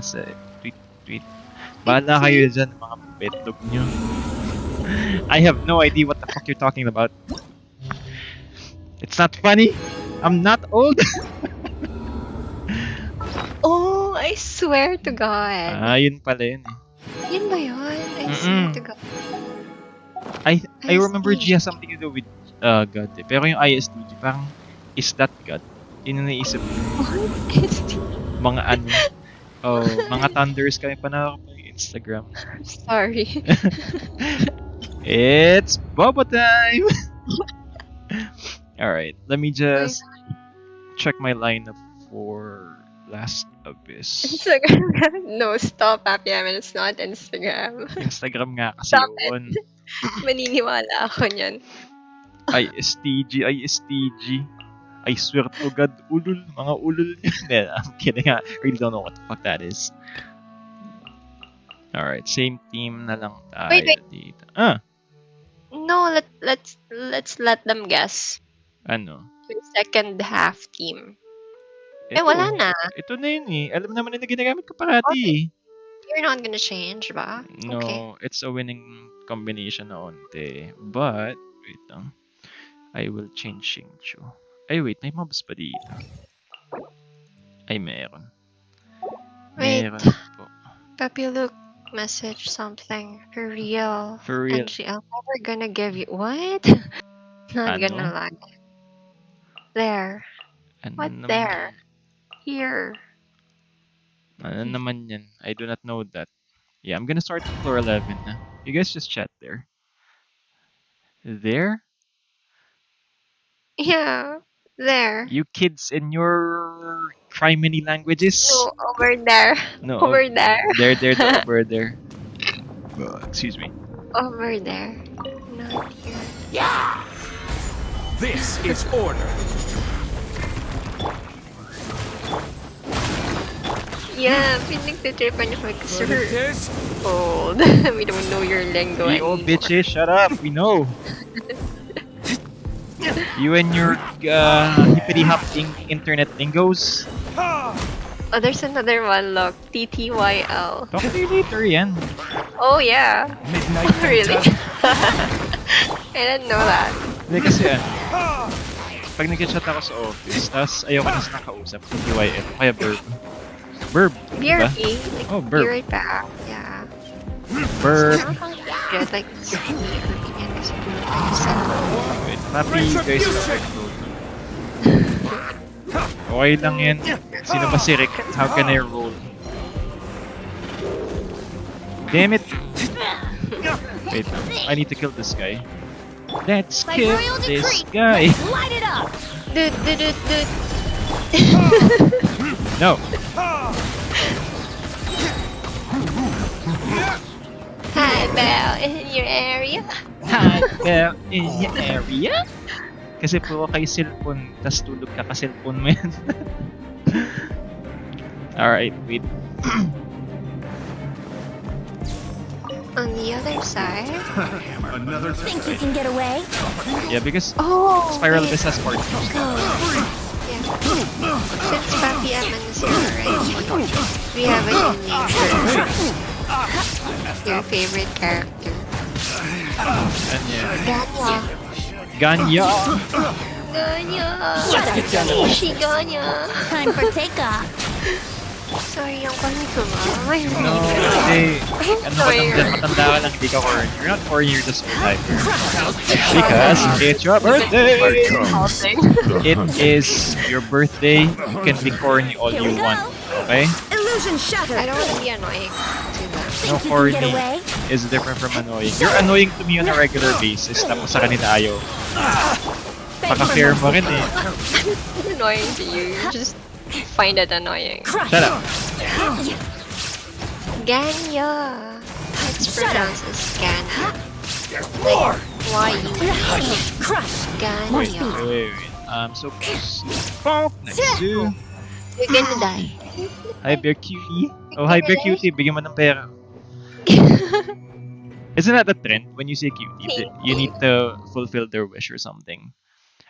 sa tweet. Bahala kayo dyan, mga petlog nyo. I have no idea what the fuck you're talking about. It's not funny. I'm not old. Oh, I swear to God. Yun pala yun eh. Yun ba yun? I swear to God. I remember G has something to do with God eh. Pero yung ISTG, parang, is that God? Yun yung naisip ko. What is the... Mga ano. Oh, mga thunders kami pa na Instagram. Sorry. It's Bobo time! Alright, let me just check my lineup for Last Abyss. Instagram. No, stop, Happy Amin. It's not Instagram. Instagram nga kasi Stop it. yun. Maniniwala ako niyan. ISTG. I swear to God, ulul. Mga ulul yun. I'm kidding. I really don't know what the fuck that is. Alright, same team na lang tayo Wait. dito. No, let's let them guess. Ano? Yung second half team. Wala na. Ito na yun eh. Alam naman na ginagamit ko parati eh. You're not gonna change, ba? No, Okay. it's a winning combination na onte. But, wait lang. I will change Xingqiu. Ay, wait. May mobs pa dito. Ay, meron. Wait. Meron po. Papi, look, message something. For real. For real. NGL never gonna give you... What? Not Ano? gonna lie. There. Ano What naman there? yan? Here. Ano naman yan? I do not know that. Yeah, I'm gonna start at floor 11 na. You guys just chat there. There? Yeah. There. You kids in your criminy languages? No, over there. No. Over there. There, over there. Excuse me. Over there. Not here. This is order. Yeah, pinagtitripan niyo kami kasi we're This old. We don't know your lingo We old anymore. bitches, shut up. We know. You and your hippity hopping internet lingos. Oh Oh, there's another one. Look, TTYL. Talk to you later yan. Oh yeah. Midnight Really? Phantasm. I didn't know that. Hindi kasi pag nag-chat ako sa office, tapos ayoko na silang kausap, TYF, kaya verb. Verb, diba? BRB. Like, Oh, be burp. right back. Yeah. Verb. Yeah, like Wait, happy you guys are okay lang yan. Sino ba si Rick? How can I roll? Damn it! Wait, I need to kill this guy. Let's By kill royal this decree, guy! light it up! dude. No! Hi, Belle. In your area? Hi, well, in your area? Kasi puro kayo cellphone, tas tulog ka ka-cellphone mo yan. Alright, wait. On the other side? Another Think you can get away? Yeah, because Oh! Spiral wait. Abyss has part 2. Yeah. Since Papi Eman is here already, we have a new name for your favorite character. And yeah. Ganya. Ganya! Ganya! She Ganya! Time for takeoff. Sorry, yung kulit ko ma. No, kasi ano ka lang dyan, matanda ka lang, di ka corny. You're not corny, you're just old type. Because it's your birthday! It is your birthday. You can be corny all Here you we want. go. Okay? Illusion I shattered. don't want to be annoying to them. No, Think you can corny get away? is different from annoying. You're annoying to me on a regular basis, tapos sa kanila ayaw. Beg for Paka-fair mo mercy. rin eh. Annoying to you. You just find it annoying. Crush. Shut up. Ganya. It's Shut up. pronounced as Ganya. Like, why you Crush. Ganya? Wait. So Bonk! Next to You're gonna die. Hi Bear Cutie. Oh, hi Bear Cutie. Bigyan mo ng pera. Isn't that the trend? When you say cutie, you need to fulfill their wish or something.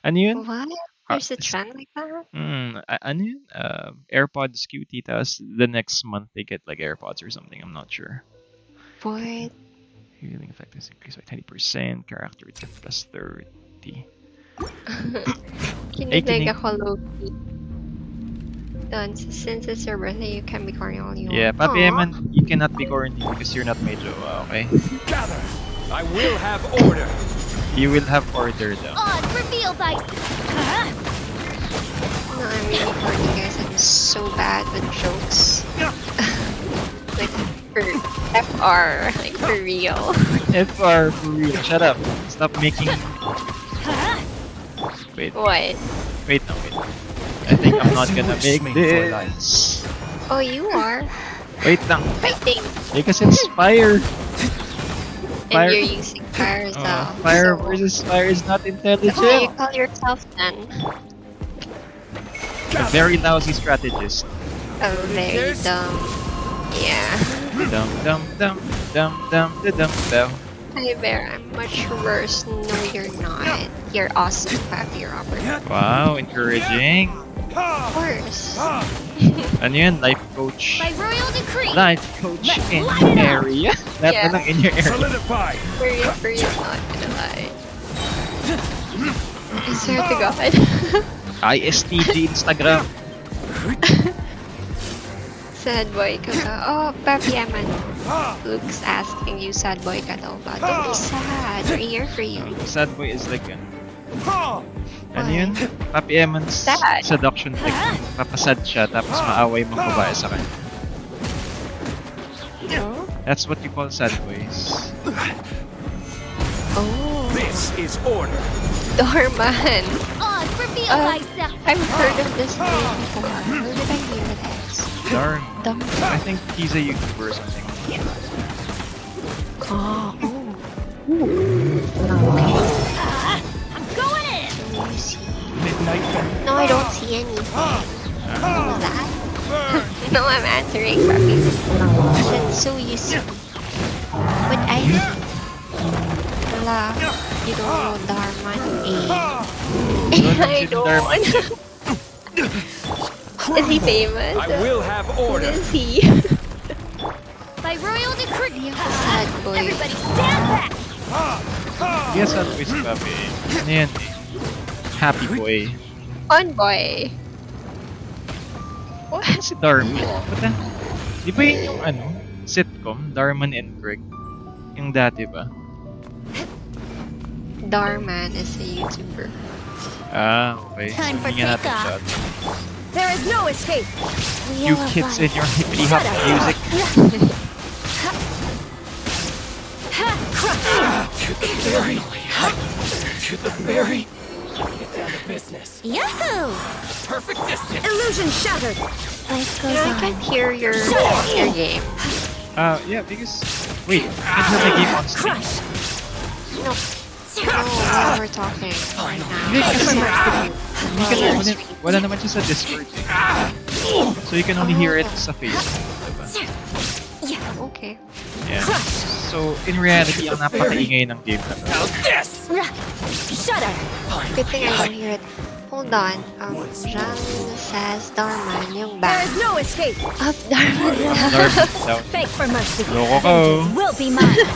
Ano yun? What? There's a trend like that? Ano yun? AirPods cutie, tapos the next month they get like AirPods or something. I'm not sure. What? Healing effect is increased by 20%. Character depth plus 30. Kinilig kinig. ako low-key. Done. Since it's your birthday, you can be corny all you Yeah, want. Papi Aw. Eman, you cannot be corny because you're not my jowa, okay? Gather. I will have order. You will have order though. Odds reveal thyself. No, I'm really corny, guys. I'm so bad with jokes. Like, for FR. Like, for real. FR for real. Shut up. Stop making. Wait, What? wait. I think I'm not gonna make Smooth for this. Oh, you are? Wait lang. Fighting. Because it's fire. Fire. And you're using fire as well. Fire so, versus fire is not What do you intelligent. call yourself then? A very lousy strategist. A very dumb. Yeah. Dum dum dum dum dum da dum dum. Hi Bear, I'm much worse. No, you're not. You're awesome, Papi Robert. Wow, encouraging. Of course. Ano yun? Life coach. By royal decree. Life coach Let's in light your it up. area. Lahat Yeah. na lang in your area. Solidify. For you, not gonna lie. I swear to God. ISTG Instagram. Sad boy ka ba? Oh, Papi Eman. Luke's asking you, sad boy ka daw ba? Don't be sad. We're here for you. Sad boy is like ano yun? Papi Eman's Sad. seduction technique. Papasad siya tapos maaway mong babae sa kanya. No? That's what you call sad boys. Oh. This is order. Doorman. Odds reveal Uh, thyself. I've heard of this name before. Where did I hear this? Darn. Dumb. I think he's a YouTuber or something. Oh. I'm going in. Let me see. Midnight Phantasm. No, I don't see anything. What was that? No, I'm answering Papi. That's so you see. But I... Wala. You don't know Darman. Eh. I Sino don't. Darman? Is he famous? I will have Who order. is he? By royal decree. Sad boy. Everybody stand back. Yes, at least kami. Ano yan eh? Happy boy. Fun boy. What? Si Darman. Bata? Di ba yun yung ano? Sitcom? Darman and Greg? Yung dati ba? Darman is a YouTuber. Ah, okay. So, Time for hindi nga natin takeoff. shot. There is no escape. You kids in your hippity hop music. To the berry. To the berry. Get down to business. Yahoo! Perfect distance. Illusion shattered. Life You goes know, I on. can't hear your game. Yeah, because... Wait, I can have the game on stream. Crush. No, no, we're talking right Hindi now. kasi... Hindi ka na... Wala naman siya sa Discord eh. So you can only hear it sa Facebook. Diba? Okay. Yeah. So, in reality, ang napakaingay ng game na to. How's this? Shudder. Good thing I don't hear it. Hold on. Jean says Darman, yung There band. is no escape. Up Darman. Darman down. Beg for mercy. Loko ko. Vengeance will be mine.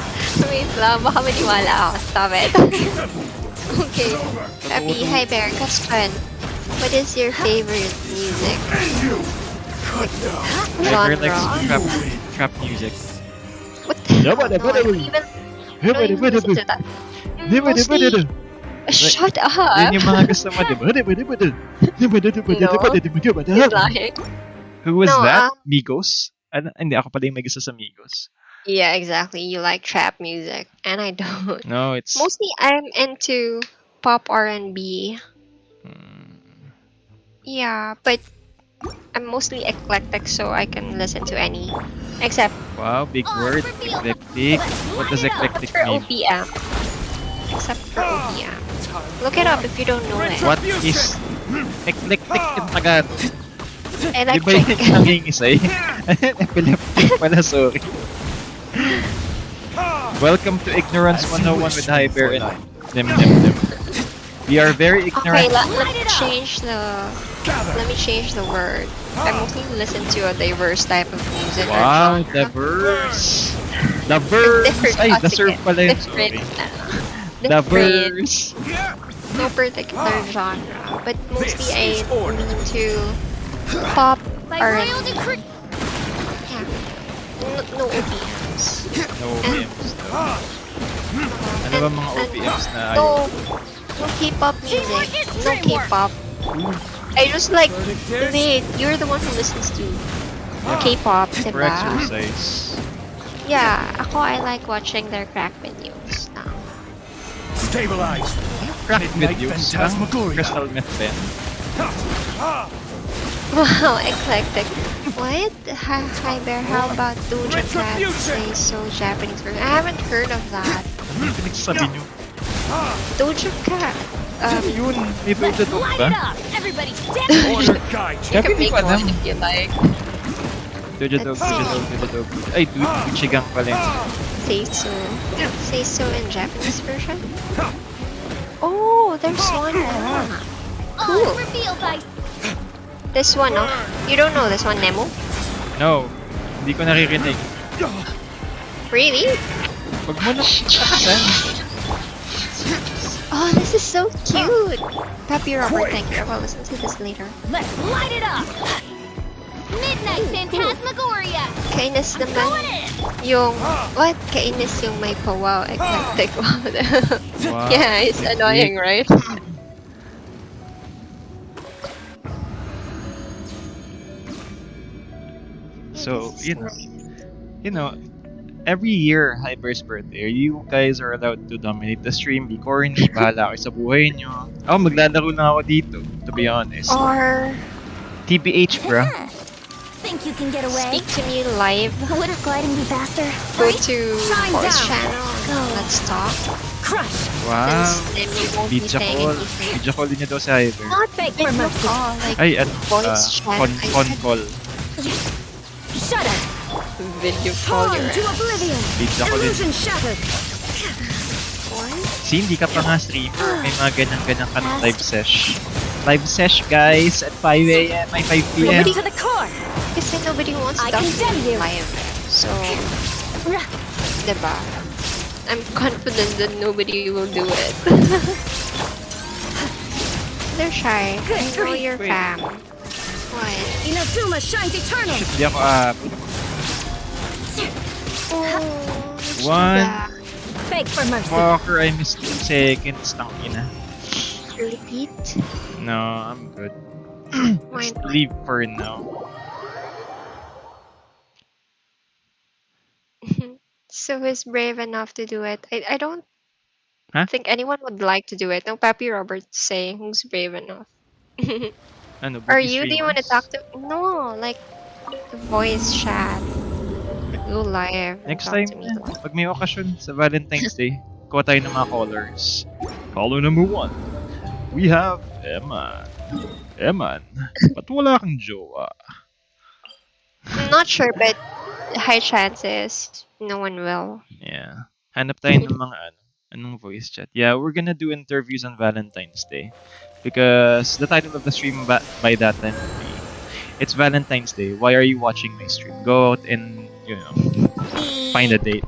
Wait lang, baka maniwala ako. Stop it. Okay. Happy, hi Bear. Question. What is your favorite music? Tiger Genre? likes trap music. What the hell? Dabba, No, dabba, I don't dabba. even, I don't even listen to that. Mostly, shut up! Yun yung mga gusto mo, diba? He's lying. Who was No, that? Migos? Ano? Hindi, ako pala yung may gusto sa Migos. Yeah, exactly. You like trap music, and I don't. No, it's... Mostly, I'm into pop R&B. Hmm. Yeah, but I'm mostly eclectic, so I can listen to any, except Wow, big word. Eclectic. What does eclectic for mean? OPM. Except for OPM. Look it up if you don't know it. What is eclectic in Tagalog? Di ba Electric. yung nangingisay? Epileptic pala, sorry. Welcome to Ignorance 101 with Hyper and Nim. We are very Okay, ignorant. let me change the word. I mostly listen to a diverse type of music. or Wow, genre. diverse. Diverse! Different Ay, kasi deserve pala yun, different, sorry. different, Diverse! no particular genre, but mostly I lean to pop By or royal decree. yeah, no OPMs. No OPMs daw. Ano ba mga OPMs na ayaw? No K-pop music. Teamwork is No dreamwork. K-pop. I just like, wait, you're the one who listens to K-pop, For diba? exercise. Yeah, ako I like watching their crack videos now. Stabilize. Crack Midnight videos. Phantasmagoria. Crystal Meth Ben. Wow, eclectic. What? Hi Bear, how about Doja Cat Retribution! say so Japanese version? I haven't heard of that. Ano pinagsasabi nyo? Doja Cat. Ano yun? May Doja Dog Light ba? it up. Everybody stand Order guide. You Sabi can hindi make ko alam. one if you like. Doja Dog, Let's Doja see. Dog, Doja Dog. Ay, Gucci-gang pala yun. Say so in Japanese version? Oh, there's one. Cool. Reveal by This one, no? You don't know this one, Nemo? No, hindi ko naririnig. Really? Wag mo na saksan. Oh, this is so cute. Happy Robert, thank you. I'll listen to this later. let's light it up. Midnight Phantasmagoria. Kainis Going naman in. yung... What? Kainis yung may pawaw. Eclectic. Wow. Yeah, it's annoying, right? So, you know, every year, Hyper's birthday, you guys are allowed to dominate the stream. Be corny, bahala kayo sa buhay nyo. Ako, maglalaro na ako dito, to be honest. Or TBH, bro. Think you can get away? speak to me live. Wouldn't gliding be faster? Go Right? to Shine Force down. channel. Go. Let's talk. Crush. Wow. Since then you won't be Video saying call. anything. Video call din niya daw si Hyper. Not Beg for video mercy. call, like Ay, ano, voice chat. con I said call. Shudder. video call Fall your to oblivion. Video call din. Illusion shattered. What? See, hindi ka pa nga streamer. May mga ganyan-ganyan ka ng live sesh. Live sesh, guys, at 5 a.m. Ay, 5 p.m. Ready to the core. Kasi nobody wants I to condemn you. live. So, diba? I'm confident that nobody will do it. They're shy. I know grief. you're Wait. fam. What? Inazuma shines eternal. Hindi ako aabot. Oh, One. Beg for mercy. Walker, I missed 2 seconds. Tangina. Repeat? No, I'm good. Why Just not? leave for now. So he's brave enough to do it. I don't Huh? think anyone would like to do it. No, Pappy Robert's saying who's brave enough. Ano, Are booty you? Do you want to talk streamers? to? No, like voice chat. Go live and Next talk time to me. na, pag may okasyon sa Valentine's Day, kuha tayo ng mga colors. Color number 1. We have Eman. Eman, ba't wala kang jowa? I'm not sure, but high chances no one will. Yeah. Hanap tayo ng mga anong voice chat. Yeah, we're gonna do interviews on Valentine's Day. Because the title of the stream by that time would be, it's Valentine's Day, why are you watching my stream? Go out and, find a date.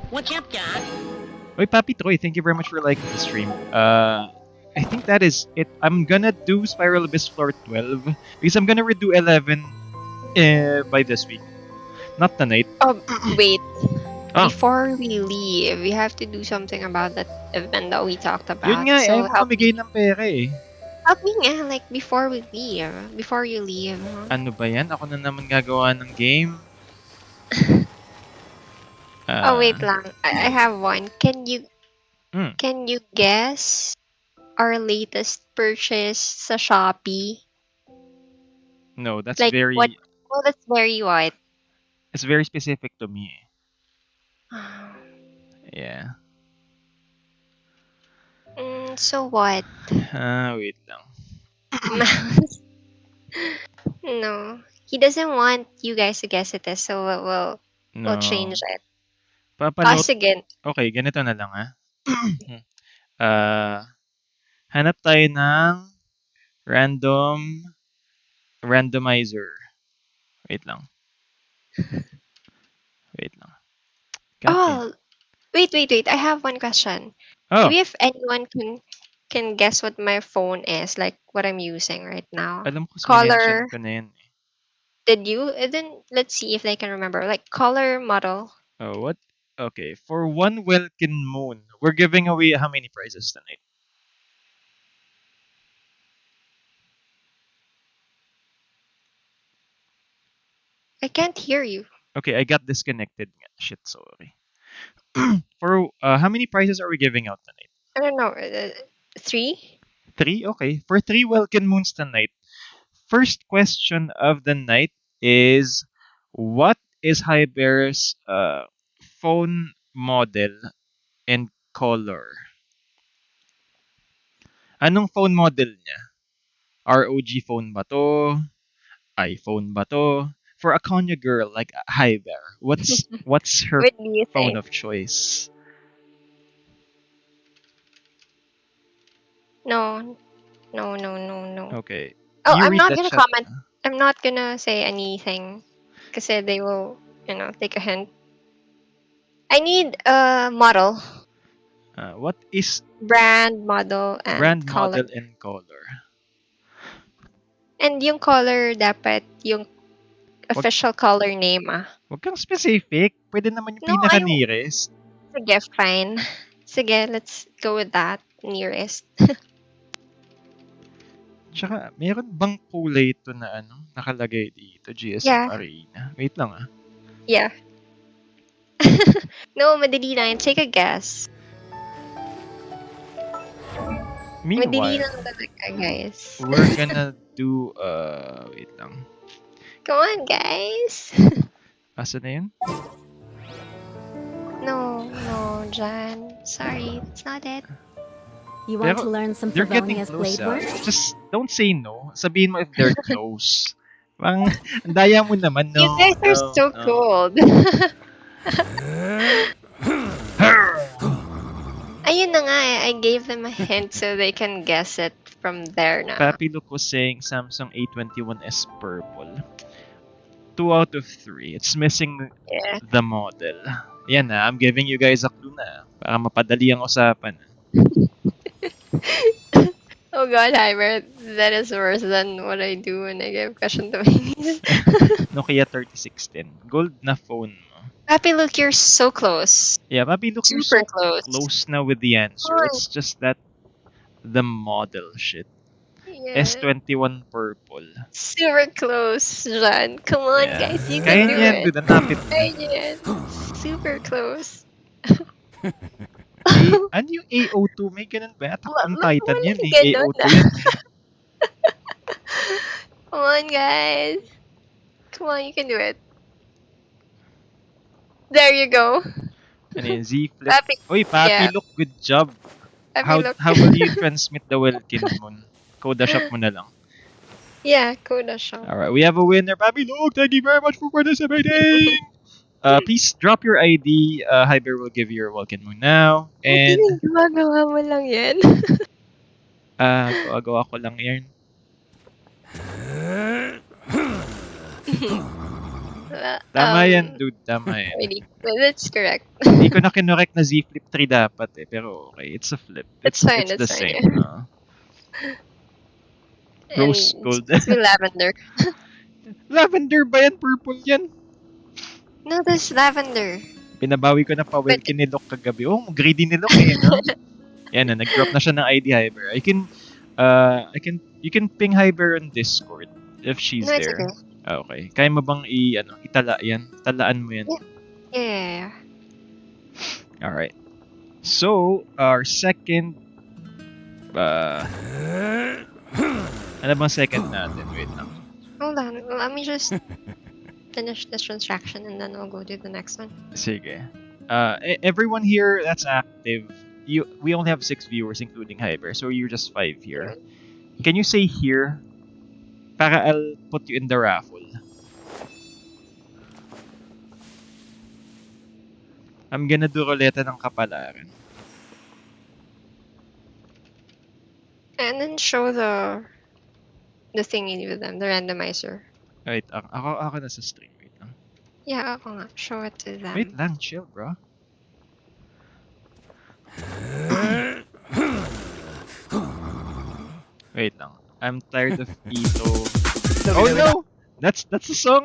What's up, Doc? Oy, Papi Troy, thank you very much for liking the stream. I think that is it. I'm gonna do Spiral Abyss Floor 12 because I'm gonna redo 11 by this week. Not tonight. Oh, wait. Ah. Before we leave, we have to do something about that event that we talked about. Yun nga, so ayaw ko mamigay ng pera eh. help me nga, like before we leave. Before you leave. Huh? Ano ba yan? Ako na naman gagawa ng game. Oh, wait lang. I have one. Hmm. Can you guess our latest purchase sa Shopee? No, that's Like very what? Oh, that's very what? it's very specific to me. Yeah. So what? Wait lang. Mouse? No. He doesn't want you guys to guess it, so we'll No. change it. Papanood. Again. Okay, ganito na lang hanap tayo ng randomizer. Wait lang. Wait lang. Oh, wait. I have one question. Oh, Maybe if anyone can guess what my phone is, like what I'm using right now. alam ko Color. ko na yan eh. Did you? Then let's see if they can remember. Like color, model. Oh, what? Okay, for one Welkin Moon, we're giving away how many prizes tonight? I can't hear you. Okay, I got disconnected. Shit, sorry. For how many prizes are we giving out tonight? I don't know. 3? 3? Okay. For 3 Welkin Moons tonight, first question of the night is, what is Hyber's phone model and color? Anong phone model niya? ROG phone ba to? iPhone ba to? For a Konya girl like Hyber, what's her What do you phone think? of choice? No. Okay. Oh, You I'm read not that gonna chat. comment. I'm not gonna say anything. Kasi they will, take a hint. I need a model. What is Brand, model, and brand, color. model, and color? And yung color dapat yung official color name Huwag kang specific. Pwede naman yung No, pinaka-nearest. Sige, fine. Sige, let's go with that. Nearest. Tsaka, meron bang kulay ito na nakalagay dito? GSM Yeah. Arena. Wait lang Yeah. No, madali lang. Take a guess. Madali Meanwhile, lang talaga, guys. we're gonna do, wait lang. Come on, guys. Asa na yun? No, Jan. Sorry, it's not it. You want Pero to learn some they're getting Favonius close blade work? Just don't say no. Sabihin mo if they're close. Parang, ang daya mo naman, no? You guys are no, so no. cold. Ayun na nga I gave them a hint so they can guess it from there na. Papi Luke was saying Samsung A21s purple. 2 out of 3. It's missing Yeah. the model. Yan na, I'm giving you guys a clue na. Para mapadali ang usapan. Oh god, Hybrid, that is worse than what I do when I give question to my niece. Nokia 3610. Gold na phone mo. Happy, look, you're so close. Yeah, Papi Luke, you're Super so close. close now with the answer. Come on. It's just that the model shit. Yeah. S21 purple. Super close, John. Come on, Yeah. guys, you Kaya can do niyan, it. dude. Ang lapit na. Kaya yan. Super close. Ano yung AO2? May ganun ba? Attack on Walang Titan yan eh. ganun AO2 yan eh. Come on, guys. Come on, you can do it. There you go. Ano yun? Z-Flip. Papi, Uy, Papi yeah. Look, good job. Happy, look. How will you transmit the Welkin Moon? Coda shop mo na lang. Yeah, Coda Shop. Alright, we have a winner. Papi Look, thank you very much for participating! Please drop your ID. Hyber will give you your Welkin Moon now. And, Gumagawa mo lang yan. gawa ko lang yan. Tama yan, dude. Tama yan. Really, that's correct. Hindi ko na kinorek na Z Flip 3 dapat eh. Pero okay, it's a flip. It's fine, It's the it's fine. same. And Rose gold. it's with lavender. Lavender ba yan? Purple yan? No, this lavender. Pinabawi ko na pa Welkin ni Lok kagabi. Oh, greedy ni Lok eh, no? Yan na, nag-drop na siya ng ID Hyber. You can ping Hyber on Discord if she's No, it's there. okay. Okay. Kaya mo bang itala yan? Talaan mo yan. Yeah. Alright. So, our second ano bang second natin? Wait lang. Hold on. Let me just finish this transaction and then we'll go to the next one. Sige. Everyone here that's active, we only have 6 viewers including Hyber, so you're just 5 here. Can you say here? Para I'll put you in the raffle. I'm gonna do ruleta ng kapalaran. And then show the thingy with them, the randomizer. Wait, ako na sa stream. Wait lang. Yeah, ako nga. Show it to them. Wait lang, chill, bro. Wait lang. I'm tired of Ito. Oh no! That's the song!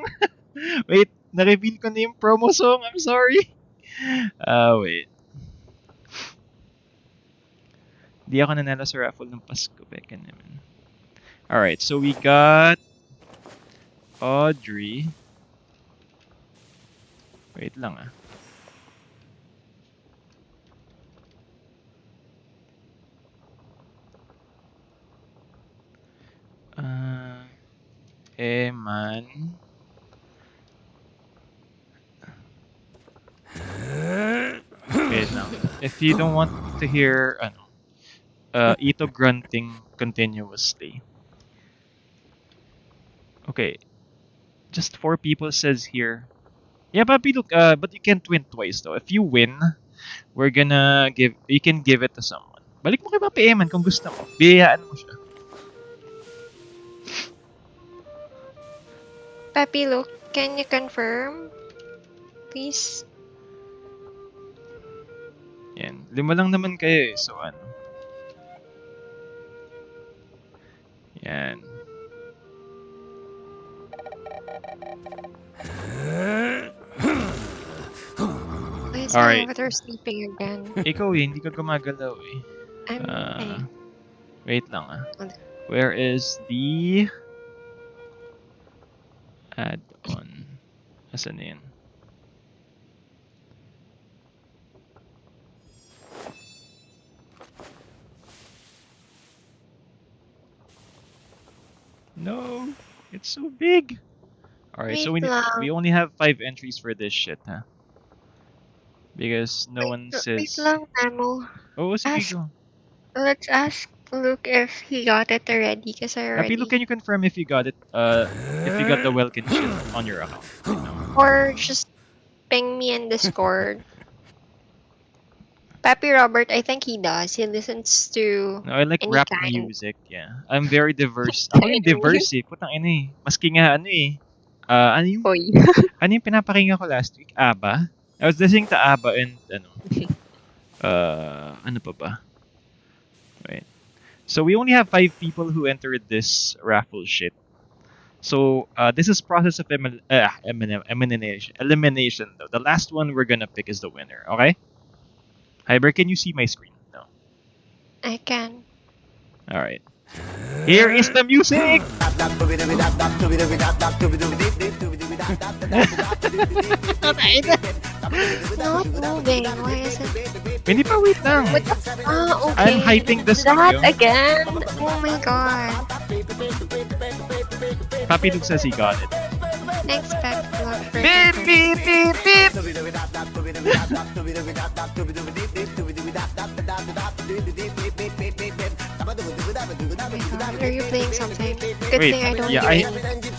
Wait, na-reveal ko na yung promo song. I'm sorry. Wait. Di ako nanalo sa raffle ng Pasko. Beka naman. Alright, so we got Audrey. Wait lang ah. Eman. Wait lang. If you don't want to hear Ito grunting continuously. Okay. Just 4 people says here. Yeah, Papi, look, but you can't win twice though. If you win, you can give it to someone. Balik mo kay Papi Eman kung gusto mo. Biyayaan mo siya. Papi, look, can you confirm? Please? Yan. 5 lang naman kayo eh. So ano. Yan. Please, Alright. they're sleeping again. Ikaw hindi ka gumagalaw eh. I'm okay. Wait lang ah. Okay. Where is the add-on? Asan na yan? No, it's so big. Alright, so Wait lang. we only have 5 entries for this shit, huh? Because no one says. Wait lang, Nemo. Oh, sige Ask- go. Let's ask Luke if he got it already, because I already... Happy Luke, can you confirm if you got it? If you got the Welkin shit on your account? Right now? Or just ping me in Discord. Pappy Robert, I think he does. He listens to No, I like any rap kind music, yeah. I'm very diverse. Ako yung of music. diverse eh. Putang ina eh. Maski nga ano eh. Oy. Ano yung pinapakinggan ko last week? ABBA? I was listening to ABBA and ano pa ba? Right. So we only have 5 people who entered this raffle shit. So this is process of elimination though. The last one we're gonna pick is the winner. Okay. Hyber, can you see my screen? No. I can. All right. Here is the music. Not moving. Why is it? Hindi pa, wait lang. What the? Ah, okay. I'm hyping the That studio. again? Oh my god. Papi Luke says he got it. Expect love for Beep, beep, beep, beep. Are you playing something? Good Wait, thing I don't yeah, hear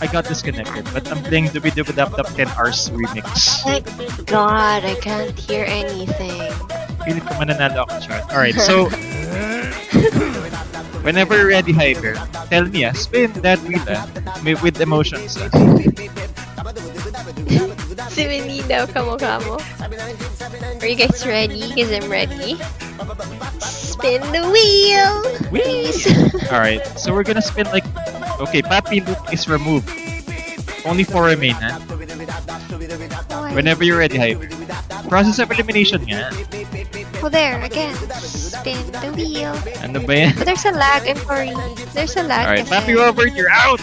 I got disconnected, but I'm playing Dubi Dubi Dap Dap 10 Hours remix. Thank God, I can't hear anything. Feeling ko mananalo ako chat. Alright, so whenever you're ready, Hyper, tell me, spin that wheel, with emotions. Si Winnie daw, kamukha mo. Are you guys ready? Because I'm ready. Spin the wheel! Please. Alright, so we're gonna spin like... Okay, Papi Luke is removed. Only 4 remain, ha? Whenever you're ready, Hyper. Process of elimination nga. Oh, there, again. Spin the wheel. Ano ba yan? But there's a lag, I'm sorry. There's a lag. Alright, kasi. Papi Robert, you're out!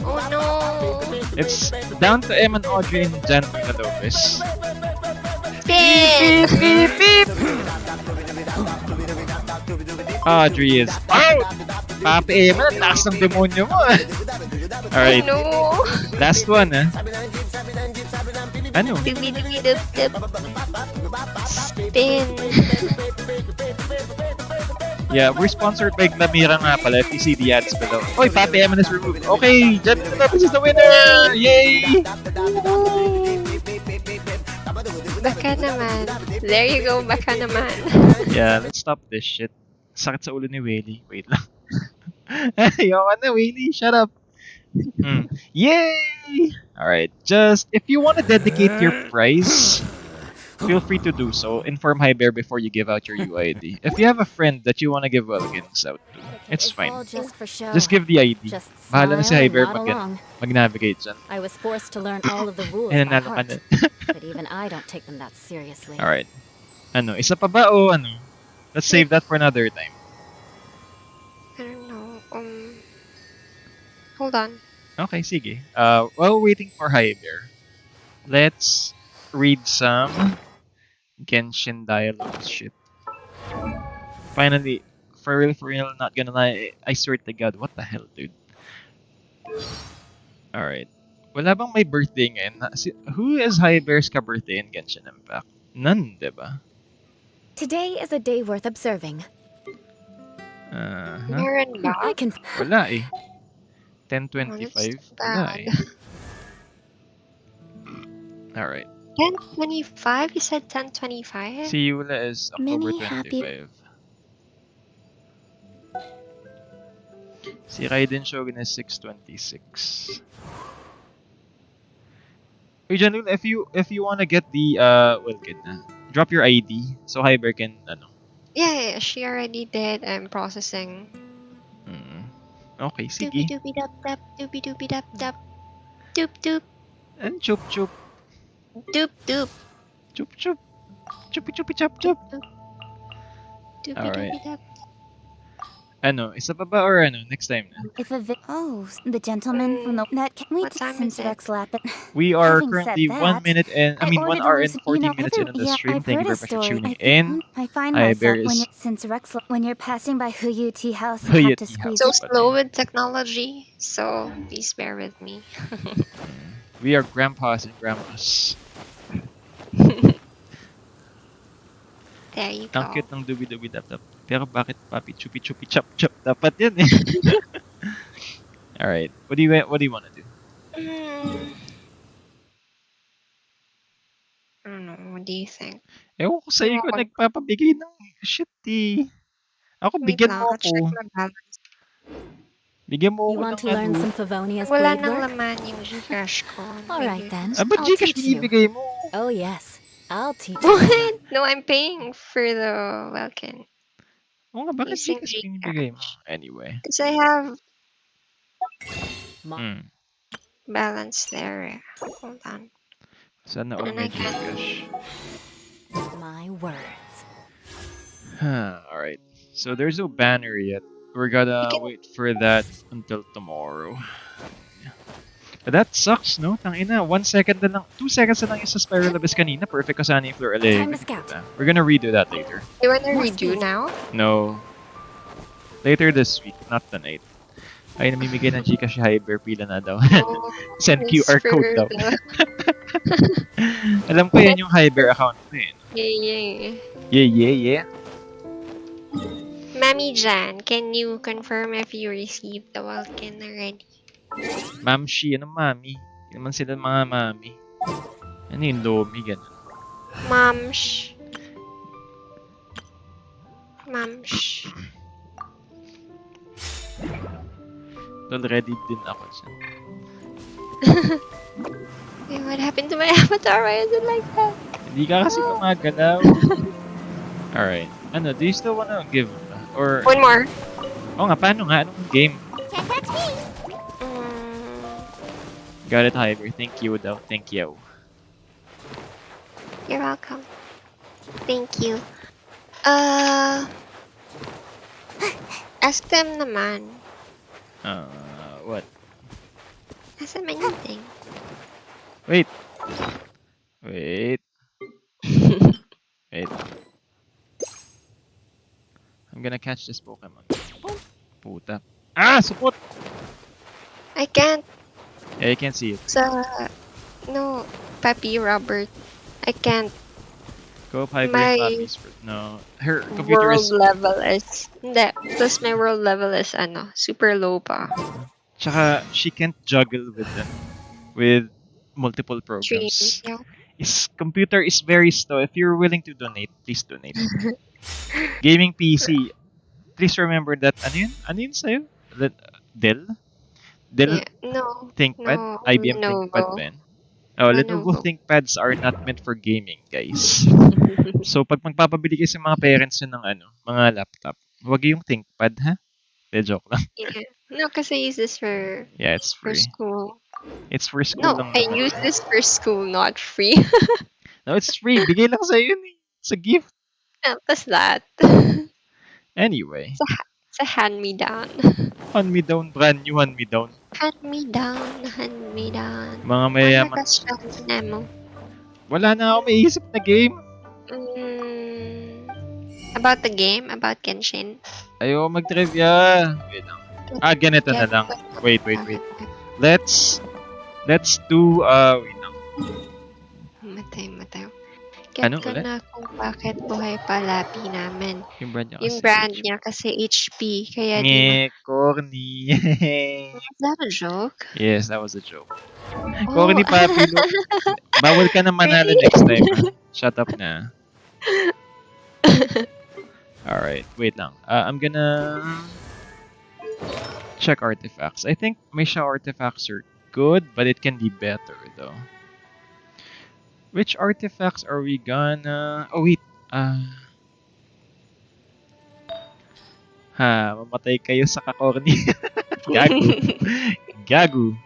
Oh no! It's down to Em and Audrey and Jan Lopez. Spin! Beep, beep! Audrey is out! Papi Em, ang taas ng demonyo mo, Alright, No! last one, Ano? Dubi-dubi-dup-dup. Spin. Yeah, we're sponsored by Glamira nga pala. If you see the ads below. Oy, Papi Em is removed. Okay, Jan Lopez is the winner! Yay! Baka naman. There you go, baka naman. Yeah, let's stop this shit. Sakit sa ulo ni Whaley. Wait lang. Ayoko na, Whaley. Shut up. Yay! Alright, just if you want to dedicate your prize, feel free to do so. Inform Hyber before you give out your UID. If you have a friend that you want to give Wilkins out to, it's fine. all just for show. Just give the ID. Just Bahala na si smile and Hyber nod along. mag-navigate dyan. I was forced to learn all of the rules Eh, by nanalo ka heart, na. but even I don't take them that seriously. Alright. Ano, isa pa ba o ano? Let's save that for another time. I don't know. Hold on. Okay, sige. While waiting for Hyber, let's read some Genshin dialogue shit. Finally, for real, not gonna lie, I swear to God, what the hell, dude? Alright. Wala bang may birthday ngayon? Who is Hyber's ka-birthday in Genshin Impact? None, diba? Today is a day worth observing. Meron ba? I can. Wala eh. Oh, 10:25? that's Wala bad. eh. Alright. 10:25? You said 10:25? Si Yula is October Many happy- 25. Si Raiden Shogun is 6:26. Hey Janul, if you wanna get the drop your ID so Hyber can Yeah, she already did. I'm processing. Okay, sige. Doopy-doopy-dap-dap, doopy-doopy-dap-dap. Doop-doop, And chup chup doop-doop. chup chup chupi chupi chup chup. Doopy-doopy-dap. Isa pa ba or next time na? If the gentleman from the net can we What time since is it? Rex lap it. We are Having said currently that, 1 minute and 1 ordered hour those, and 40 minutes every- into the yeah, stream. I've Thank you heard very a much for story. tuning in. I find Hi, myself Bear when is- you're, since Rex when you're passing by Huyuti House, Huyuti you have to House. squeeze. So But- slow with technology, so please bear with me. We are grandpas and grandmas. There you go. Ang cute ng dubi-dubi dap-dap. Pero bakit papi chupi-chupi chop-chop? Dapat yan eh. Alright. What do you want to do? I don't know. What do you think? Ewan ko sa'yo, Ewan ikaw ko. nagpapabigay ng shit eh. Ako, Wait bigyan lang, mo I'll check ako. my balance. Bigyan mo You ako want ng to learn ano. some Favonia's Wala blade nang work? laman yung Gcash ko. Alright Maybe. then, Ah, ba't I'll Gcash teach you. binibigay mo? Oh yes, I'll teach you. What? No, I'm paying for the Welkin. Oo nga, bakit Using Gcash binibigay mo? Gcash. Anyway. Because I have Hmm. balance there. Hold on. Sana all And may I can. Gcash. My words. Alright. So there's no banner yet. We're I gonna can. wait for that until tomorrow. But that sucks, no? Tangina, 1 second na lang, 2 seconds na lang yung sa Spiral Abyss kanina. Perfect ko sana yung floor 11. Time to scout. We're gonna redo that later. You wanna More redo speed. now? No. Later this week, not tonight. Ay, namimigay ng Gcash si Hyper, pila na daw. Oh, Send it's QR for code daw. the... Alam ko yan yung Hyper account mo eh. Yeah. Yeah, yeah, yeah. Mami Jan, can you confirm if you received the Welkin already? Mamshi, ano mami? Hindi naman sila mga mami. Ano yung lomi, ganun. Mamsh. Mamsh. Already din ako dyan. Wait, what happened to my avatar? Why is it like that? Hindi ka kasi gumagalaw. Alright. Ano, do you still wanna give? Or, One more. oh nga, paano nga? Anong game? Can't catch me. Got it, Hyper. Thank you daw. Thank you. You're welcome. Thank you. Ask them naman. What? Ask them anything. Wait. Wait. Wait. I'm gonna catch this Pokemon. Puta. Ah! Support! I can't. Yeah, you can see it. No, Papi Robert. I can't. Go up Hyper My and Poppy's first. No. Her computer World is... level is... Hindi. Plus my world level is super low pa. Tsaka, she can't juggle with them. With multiple Stream. programs. Yeah. His computer is very slow. If you're willing to donate, please donate. Gaming PC. Please remember that. Ano yun? Ano yun sa'yo? Dell? Dell Yeah. No. ThinkPad? No. IBM ThinkPad Lenovo. ba yun? Oh, Lenovo Lenovo. ThinkPads are not meant for gaming, guys. So, pag magpapabili kayo sa mga parents nyo ng mga laptop, wag yung ThinkPad, ha? De, joke lang. Yeah. No, because I use this for Yeah, it's for free. school. It's for school No, lang I naman. use this for school, not free. No, it's free. Bigay lang sa'yo yun eh. It's a gift. What's that? Anyway. It's a hand-me-down. Hand me down, brand new hand me down. Hand-me-down, hand-me-down. Mga Ano mayayaman. question na mo? Wala na ako maiisip na game. About the game? About Genshin? Ayoko mag-trivia. Wait lang. Ah, ganito na lang. Wait. Let's do, wait lang. Matay. Ano Get ko ulit? na kung bakit buhay pa lapi namin. Yung brand niya Yung kasi. brand niya kasi HP, kaya di Nye, corny. Is that a joke? Yes, that was a joke. Oh. Corny papi, look. Bawal ka na manalo Really? next time. Ha? Shut up na. Alright, wait lang. I'm gonna check artifacts. I think may siya artifacts are good, but it can be better though. Which artifacts are we gonna... Oh wait, mamatay kayo sa kakorni. Gagu.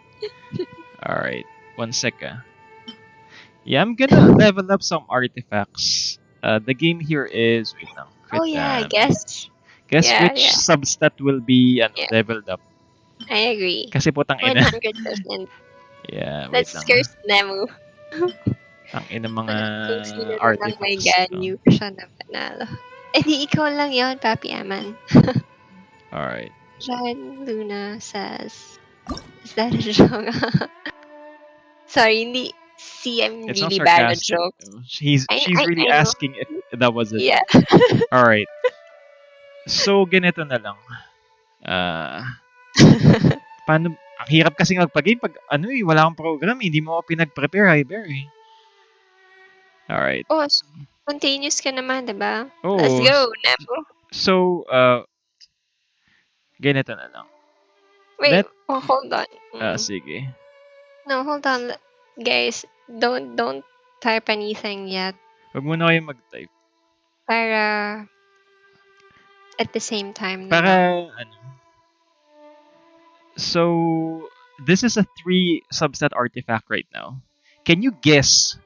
Alright, 1 sec. Yeah, I'm gonna level up some artifacts. The game here is... Wait lang. Oh yeah, I guess. Guess Yeah, which yeah. substat will be Yeah. leveled up. I agree. Kasi putang ina. 100%. Yeah, wait Let's lang. curse Nemu. Ang ina mga Kung sino na lang artifacts. may no? ganyo siya na panalo. Eh di ikaw lang yon, Papi Aman. Alright. Jan Luna says, is that a joke? Sorry, hindi. See, I'm It's not really bad at sarcastic. jokes. She's really I know. asking if that was it. Yeah. Alright. So, ganito na lang. Paano? Ang hirap kasi magpag-game pag wala akong program, hindi mo ako pinag-prepare, Hyper. Alright. Oh, spontaneous ka naman, diba? Let's Oh, go, Nemo. so, ganito na lang. Wait, Let, oh, hold on. sige. No, hold on. Guys, don't type anything yet. Huwag muna kayo mag-type. Para at the same time naman. Para, ano, so, this is a 3 subset artifact right now. Can you guess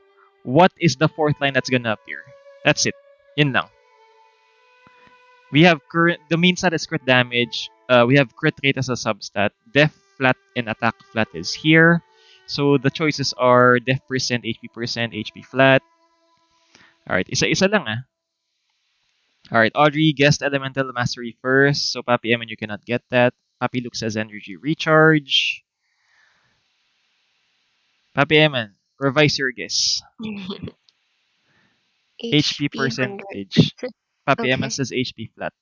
what is the fourth line that's gonna appear? That's it. Yun lang. We have the main stat is crit damage. We have crit rate as a substat. Def flat and attack flat is here. So the choices are def percent, HP flat. Alright, isa-isa lang ah. Alright, Audrey guessed elemental mastery first. So Papi Eman, you cannot get that. Papi Luke says energy recharge. Papi Eman, revise your guess. HP HP 100. percentage. Papi Eman Okay. says HP flat.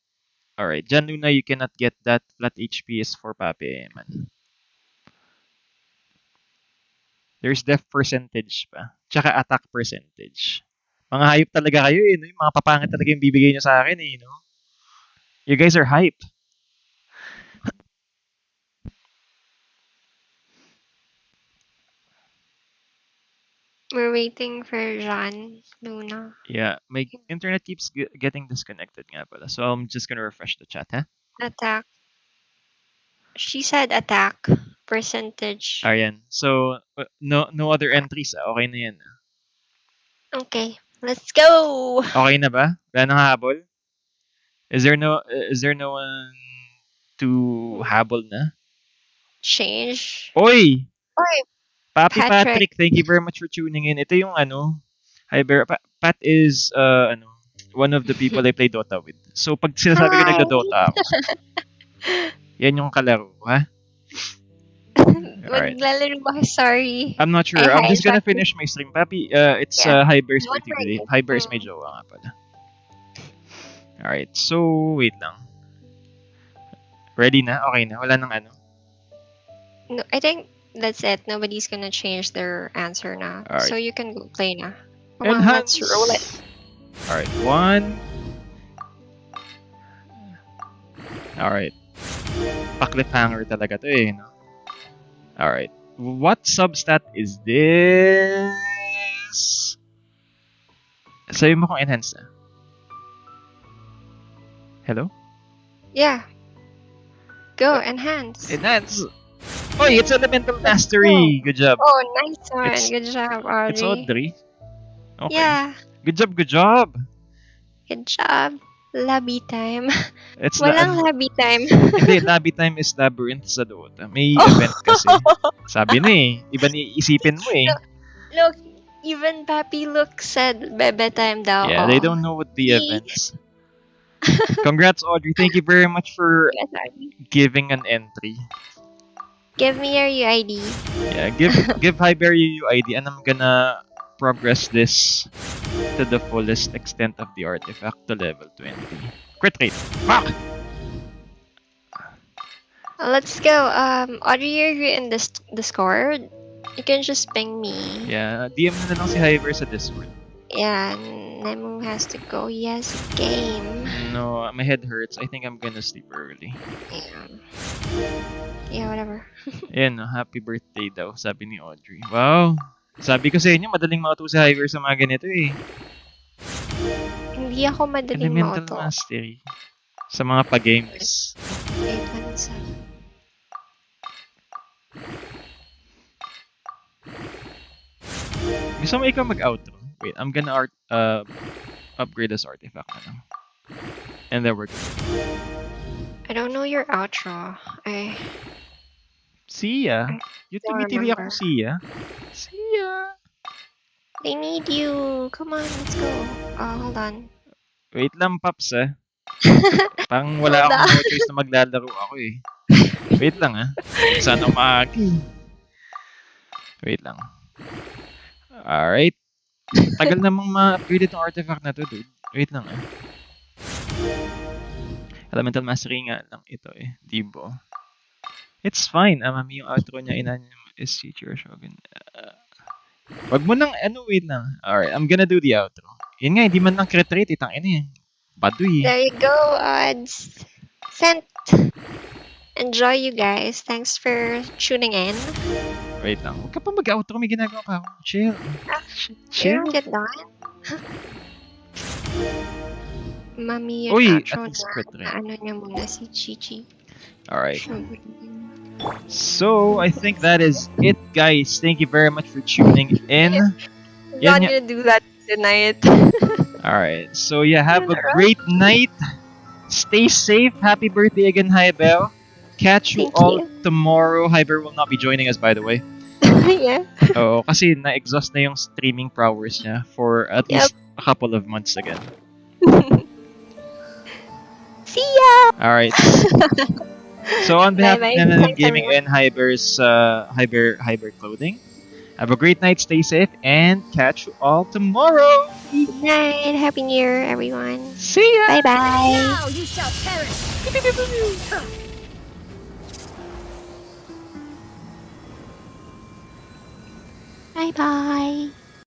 Alright, Jan Luna, you cannot get that. Flat HP is for Papi Eman. There's def percentage pa. Tsaka attack percentage. Mga hype talaga kayo eh. No? Yung mga papangit talaga yung bibigay nyo sa akin eh. No? You guys are hype. We're waiting for Jan Luna. Yeah, my internet keeps getting disconnected nga pala. So I'm just gonna refresh the chat, ha? Attack. She said attack percentage. Ayan. So, no other entries. Okay na yan. Okay, let's go. Okay na ba? Wala nang habol? Is there no one to habol na? Change. Oy! Oy, Papi Patrick. Patrick, thank you very much for tuning in. Ito yung ano, hi Bear. Pat is one of the people I play Dota with. So pag sinasabi ko Hi. nagdo-Dota ako, yan yung kalaro, ha? Alright. Maglalaro ba kayo? Sorry. I'm not sure. Eh, I'm hi, just gonna Patrick. finish my stream. Papi, it's Yeah. Hi Bear's Don't birthday today. worry. Hi Bear is may jowa nga pala. Alright, so wait lang. Ready na? Okay na? Wala nang ano? No, I think that's it. Nobody's gonna change their answer now. Alright. So you can go play now. Come on, let's roll it. Alright, 1. Alright. Pa-cliffhanger talaga to eh, no? Alright. What substat is this? Sabi mo kung enhance na. Hello? Yeah. Go, enhance. Enhance! Oy, it's elemental mastery! Good job. Oh, nice one. It's- Good job, Audrey. It's Audrey. Okay. Yeah. Good job, good job! Good job. Lobby time. It's Walang lobby time. Hindi, lobby time is labyrinth sa Dota. May Oh. event kasi. Sabi na eh. Iba ni isipin mo eh. Look, even Papi Look said bebe time daw. Yeah, they don't know what the events. Congrats, Audrey. Thank you very much for Yes, Audrey. giving an entry. Give me your UID. Yeah, give Highberry UID and I'm gonna progress this to the fullest extent of the artifact to level 20. Crit rate. Fuck! Let's go. Audrey, you're in this Discord. You can just ping me. Yeah, DM na lang si Highberry sa Discord. Yeah, Nemu has to go. Yes, game. No, my head hurts. I think I'm gonna sleep early. Yeah. Yeah, whatever. Ayan, no, happy birthday daw, sabi ni Audrey. Wow! Sabi ko sa inyo, madaling mauto si Highberry sa mga ganito eh. Hindi ako madaling Elemental mauto. Mastery. Sa mga pa-games. 817. Gusto mo ikaw mag-outro? Wait, I'm gonna upgrade this artifact na lang. And then we're good. I don't know your outro. See ya. You don't tumitili ako remember. see ya. See ya. They need you. Come on, let's go. Hold on. Wait lang, Paps ah. Parang wala Hold akong on. no choice na maglalaro ako eh. Wait lang ah. Sana umagi. Wait lang. Alright. Tagal namang ma-upgrade itong artifact na to, dude. Wait lang ah. Elemental Mastery nga lang ito eh. Dibo. It's fine. Mami, yung outro niya ina niya is Teacher Shogun. Wag mo nang, wait lang. Alright, I'm gonna do the outro. Yun nga, hindi man lang crit rate, itang ina yan. Baduy. There you go, odds. Sent. Enjoy, you guys. Thanks for tuning in. Wait lang. Huwag ka pa mag-outro, may ginagawa pa ako. Chill. You Chill. don't get done. Mami, yung Uy, outro at least na, crit rate. ano niya muna si Chichi. Alright. So, I think that is it, guys. Thank you very much for tuning in. I'm Yan gonna do that tonight. Alright. So, yeah, have a great night. Stay safe. Happy birthday again, Haibel. Catch you Thank all you. tomorrow. Haibel will not be joining us, by the way. Yeah. Oo, kasi na-exhaust na yung streaming prowess niya for at Yep. least a couple of months again. See ya! Alright. So on behalf of Bye-bye. NMM Thanks, Gaming everyone. and Hyber Clothing, have a great night, stay safe, and catch you all tomorrow! Good night. Happy New Year, everyone. See ya! Bye-bye. Now you shall perish. Bye-bye.